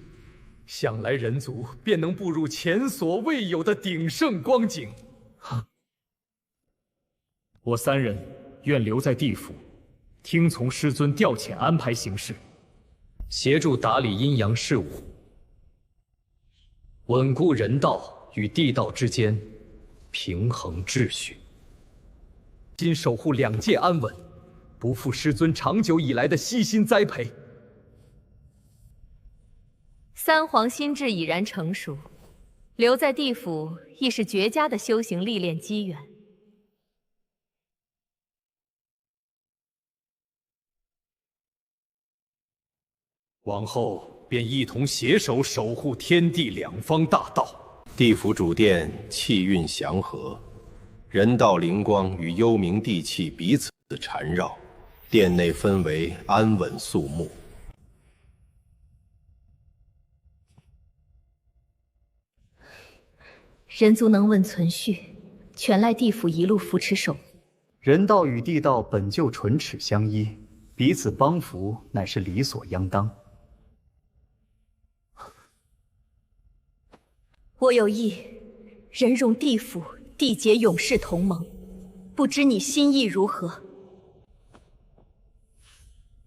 想来人族便能步入前所未有的鼎盛光景。我3人愿留在地府，听从师尊调遣安排行事，协助打理阴阳事务，稳固人道与地道之间平衡秩序，今守护2界安稳，不负师尊长久以来的悉心栽培。三皇心智已然成熟，留在地府亦是绝佳的修行历练机缘。往后便一同携手守护天地2方大道。地府主殿气运祥和，人道灵光与幽冥地气彼此缠绕，殿内氛围安稳肃穆。人族能稳存续，全赖地府一路扶持守护。人道与地道本就唇齿相依，彼此帮扶乃是理所应当。我有意人容地府缔结永世同盟，不知你心意如何？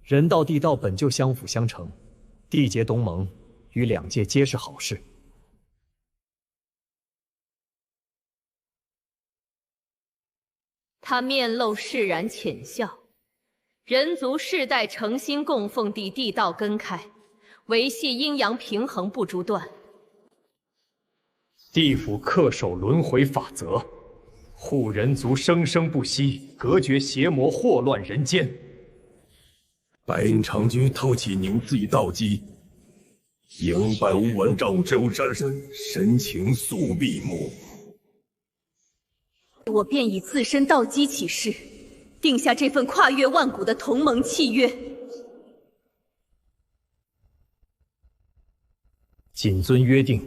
人道地道本就相辅相成，缔结同盟与2界皆是好事。他面露释然浅笑，人族世代诚心供奉地道根开，维系阴阳平衡不中断。地府恪守轮回法则，护人族生生不息，隔绝邪魔祸乱人间。白银长居偷起凝地道基，迎百无闻照周山，神情肃闭目。我便以自身道基起誓，定下这份跨越万古的同盟契约。谨遵约定，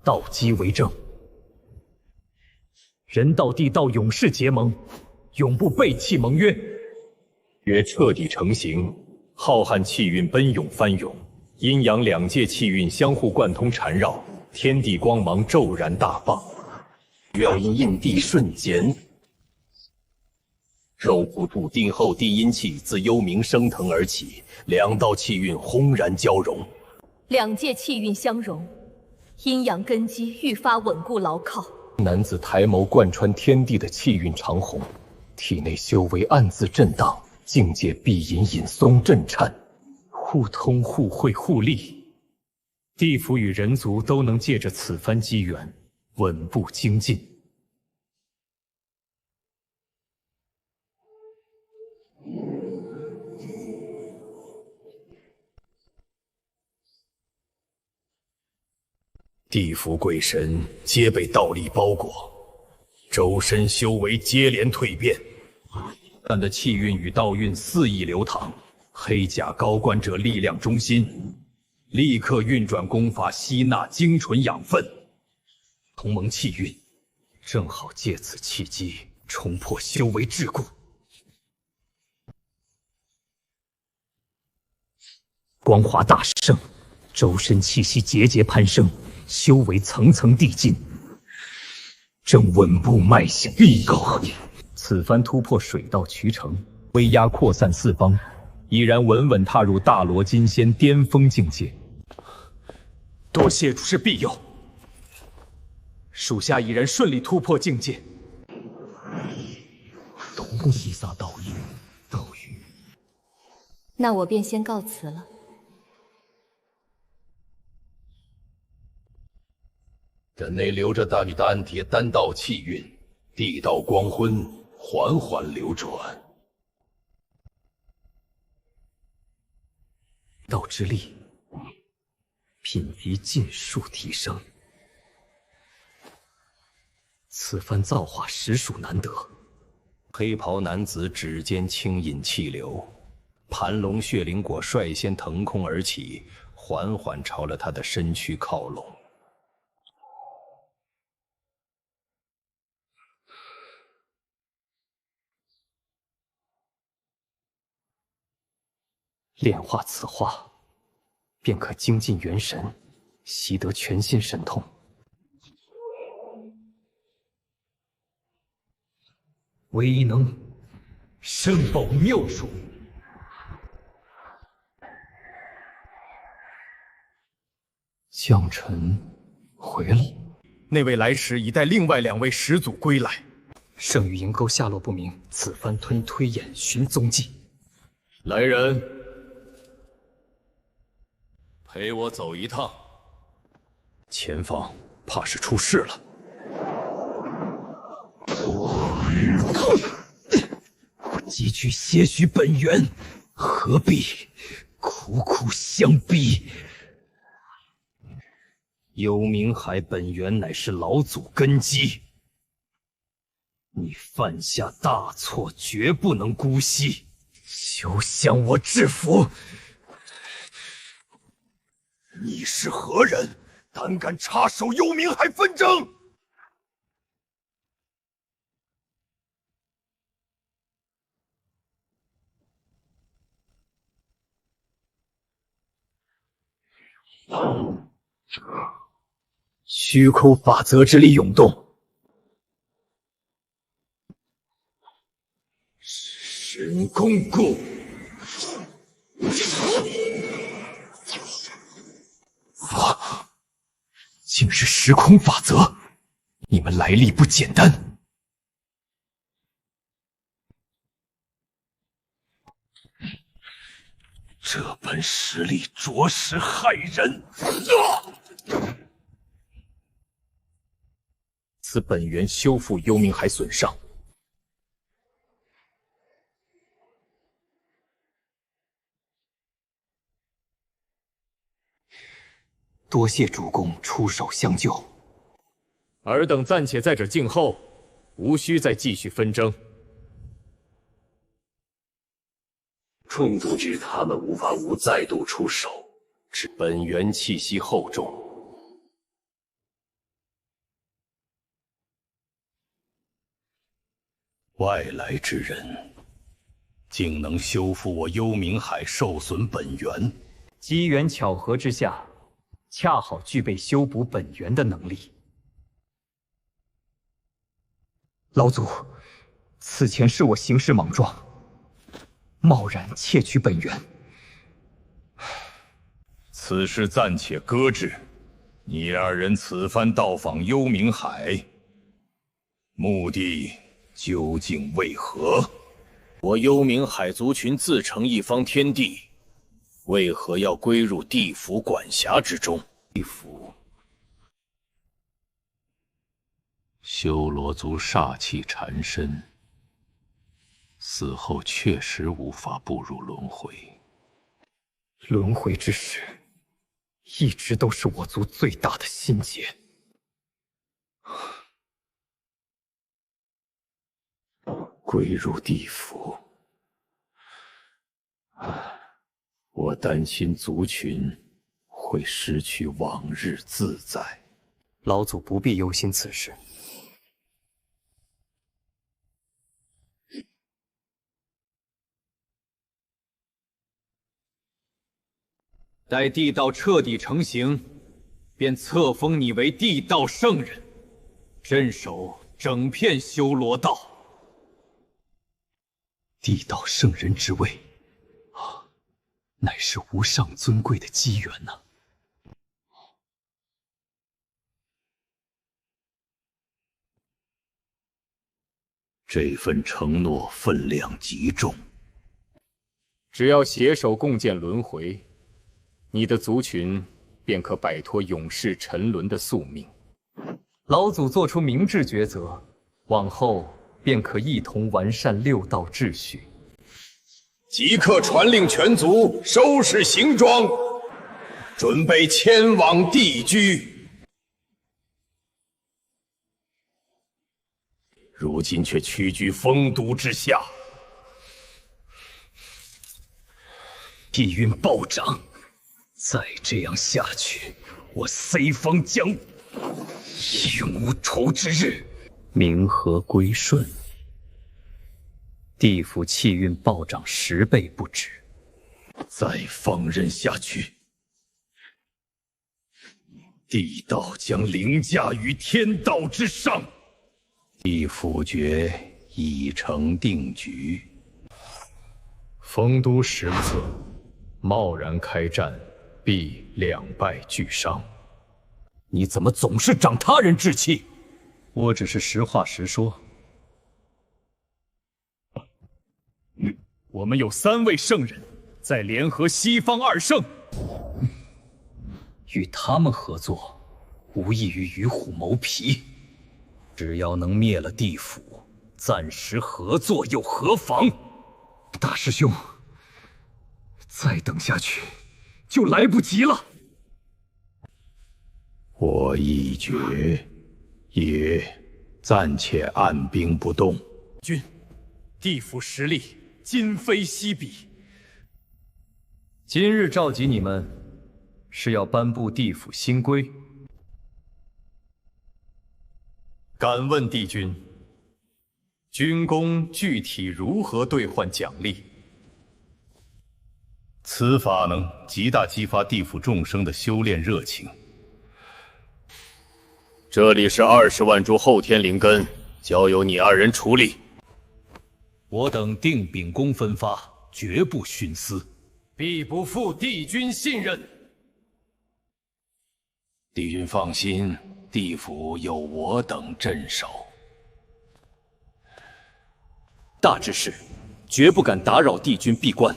道基为证。人道地道永世结盟，永不背弃盟约。约彻底成型，浩瀚气运奔涌翻涌，阴阳2界气运相互贯通缠绕，天地光芒骤然大放。愿因印地瞬间，肉骨土地后地阴气自幽冥升腾而起，2道气运轰然交融，2界气运相融，阴阳根基愈发稳固牢靠。男子抬眸贯穿天地的气运长虹，体内修为暗自震荡，境界必隐隐松震颤，互通互惠互利。地府与人族都能借着此番机缘稳步精进。地府鬼神皆被道力包裹，周身修为接连蜕变，但的气运与道运肆意流淌，黑甲高官者力量中心，立刻运转功法吸纳精纯养分。同盟气运正好借此契机冲破修为桎梏。光华大盛，周身气息节节攀升，修为层层递进，正稳步迈向必高。此番突破水到渠成，威压扩散四方，已然稳稳踏入大罗金仙巅峰境界。多谢主师庇佑，属下已然顺利突破境界。东西撒道义，道义。那我便先告辞了。阵内留着丹铁丹道气运，地道光昏缓缓流转。道之力，品级尽数提升。此番造化实属难得。黑袍男子指尖轻引气流，盘龙血灵果率先腾空而起，缓缓朝了他的身躯靠拢。炼化此花，便可精进元神，习得全新神通。威能圣宝妙术，将臣回了。那位来时已带另外2位始祖归来，圣域营沟下落不明，此番吞推演寻踪迹。来人，陪我走一趟。前方怕是出事了。我急需些许本源，何必苦苦相逼？幽冥海本源乃是老祖根基，你犯下大错，绝不能姑息。休向我制服！你是何人？胆敢插手幽冥海纷争？虚空法则之力涌动，神功故。竟是时空法则！你们来历不简单。这般实力着实骇人。此本源修复幽冥海损伤。多谢主公出手相救。尔等暂且在这静候，无需再继续纷争。冲突至他们无法再度出手，只本源气息厚重，外来之人竟能修复我幽冥海受损本源，机缘巧合之下，恰好具备修补本源的能力。老祖，此前是我行事莽撞，贸然窃取本源。此事暂且搁置。你2人此番到访幽冥海，目的究竟为何？我幽冥海族群自成一方天地，为何要归入地府管辖之中？地府，修罗族煞气缠身，死后确实无法步入轮回。轮回之事，一直都是我族最大的心结。归入地府，我担心族群会失去往日自在。老祖不必忧心此事。待地道彻底成型，便册封你为地道圣人，镇守整片修罗道。地道圣人之位，乃是无上尊贵的机缘呐。这份承诺分量极重，只要携手共建轮回，你的族群便可摆脱永世沉沦的宿命。老祖做出明智抉择，往后便可一同完善六道秩序。即刻传令全族收拾行装，准备迁往地居。如今却屈居丰都之下，地运暴涨，再这样下去，我西方将永无仇之日。冥河归顺，地府气运暴涨10倍不止。再放任下去，地道将凌驾于天道之上。地府诀已成定局，丰都时刻，贸然开战，必两败俱伤。你怎么总是长他人志气？我只是实话实说。我们有3位圣人，在联合西方2圣，与他们合作，无异于与虎谋皮。只要能灭了地府，暂时合作又何妨？大师兄，再等下去就来不及了。我一决，也暂且按兵不动。君，地府实力今非昔比。今日召集你们，是要颁布地府新规。敢问帝君，军功具体如何兑换奖励？此法能极大激发地府众生的修炼热情。这里是20万株后天灵根，交由你2人处理。我等定秉公分发，绝不徇私，必不负帝君信任。帝君放心，地府有我等镇守。大之事，绝不敢打扰帝君闭关。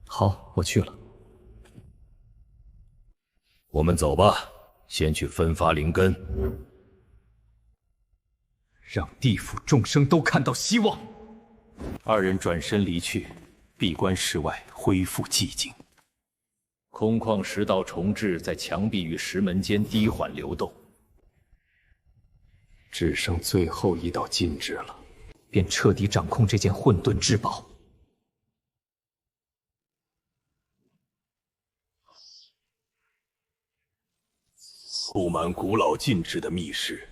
好，我去了。我们走吧，先去分发灵根，让地府众生都看到希望。2人转身离去，闭关室外恢复寂静。空旷10道重置在墙壁与石门间低缓流动，只剩最后一道禁制了，便彻底掌控这件混沌至宝。布满古老禁制的密室，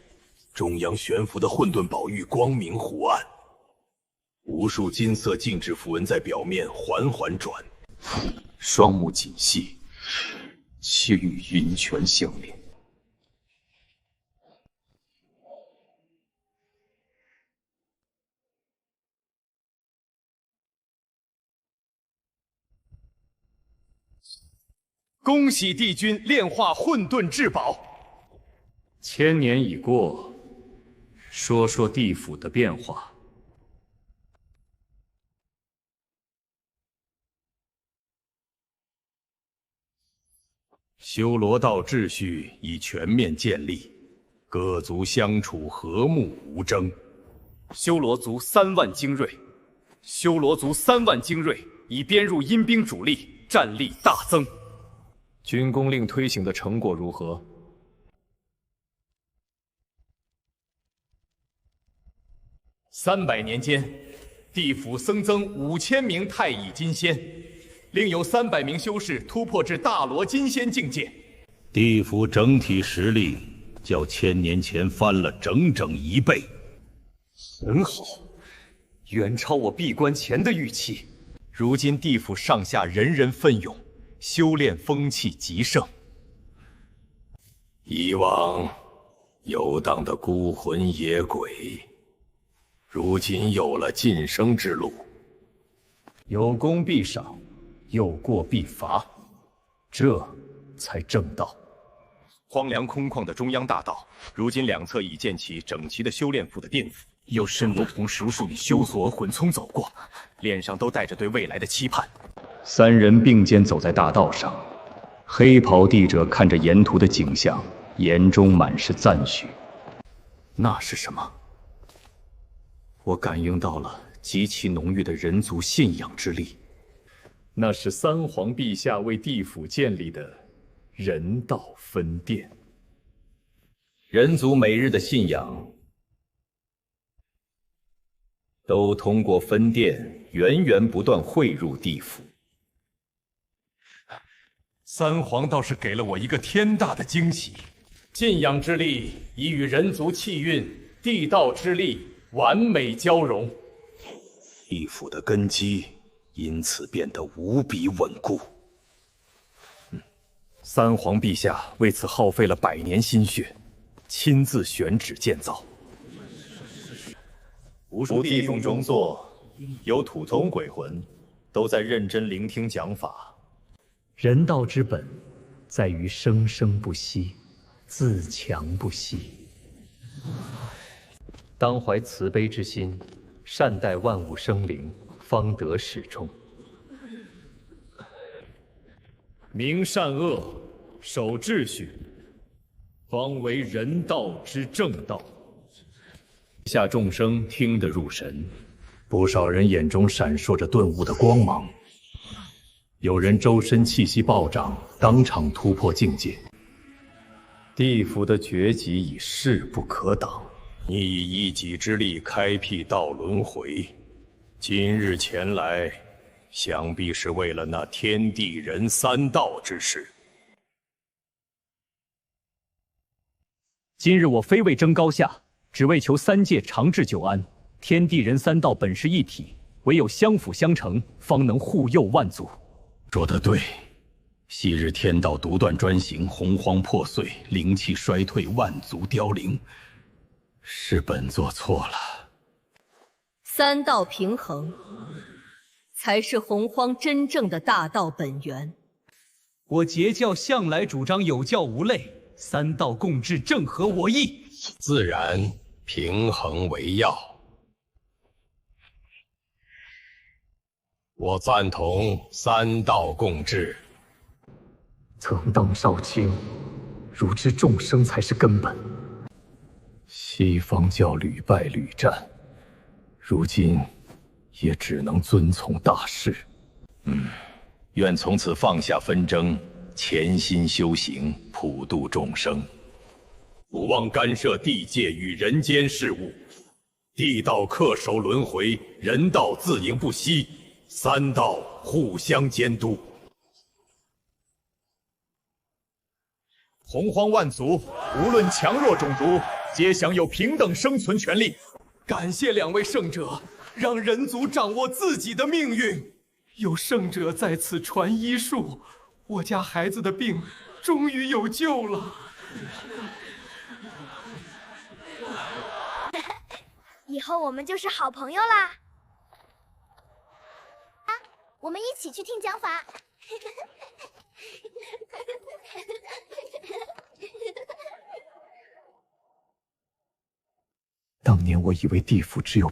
中央悬浮的混沌宝玉光明忽暗，无数金色禁制符文在表面缓缓转。双目紧细，却与云泉相连。恭喜帝君炼化混沌至宝！ 1000年已过，说说地府的变化。修罗道秩序已全面建立，各族相处和睦无争。修罗族3万精锐，修罗族3万精锐已编入阴兵主力，战力大增。军功令推行的成果如何？300年间，地府僧增5000名太乙金仙，另有300名修士突破至大罗金仙境界。地府整体实力较1000年前翻了整整1倍。很好，远超我闭关前的预期。如今地府上下人人奋勇，修炼风气极盛。以往游荡的孤魂野鬼，如今有了晋升之路。有功必赏，有过必罚，这才正道。荒凉空旷的中央大道，如今两侧已建起整齐的修炼府的殿府，有申罗同熟数与修佐混聪走过，脸上都带着对未来的期盼。3人并肩走在大道上，黑袍帝者看着沿途的景象，眼中满是赞许。那是什么？我感应到了极其浓郁的人族信仰之力。那是三皇陛下为地府建立的人道分殿。人族每日的信仰都通过分殿源源不断汇入地府。三皇倒是给了我一个天大的惊喜，信仰之力已与人族气运、地道之力完美交融，地府的根基因此变得无比稳固。三皇陛下为此耗费了100年心血，亲自选址建造。无数地府中坐，有土宗鬼魂，都在认真聆听讲法。人道之本，在于生生不息，自强不息。当怀慈悲之心，善待万物生灵，方得始终。明善恶，守秩序，方为人道之正道。下众生听得入神，不少人眼中闪烁着顿悟的光芒，有人周身气息暴涨，当场突破境界。地府的崛起已势不可挡，你以一己之力开辟道轮回，今日前来，想必是为了那天地人三道之事。今日我非为争高下，只为求3界长治久安。天地人三道本是一体，唯有相辅相成，方能护佑万族。说得对，昔日天道独断专行，洪荒破碎，灵气衰退，万族凋零，是本座错了。三道平衡，才是洪荒真正的大道本源。我截教向来主张有教无类，三道共治正合我意。自然平衡为要。我赞同三道共治。曾当少卿，如知众生才是根本。西方教屡败屡战，如今也只能遵从大势。愿从此放下纷争，潜心修行，普度众生，不妄干涉地界与人间事务。地道恪守轮回，人道自营不息，三道互相监督。洪荒万族，无论强弱种族，皆享有平等生存权利。感谢2位圣者，让人族掌握自己的命运。有圣者在此传医术，我家孩子的病终于有救了。以后我们就是好朋友啦！啊，我们一起去听讲法。当年我以为地府只有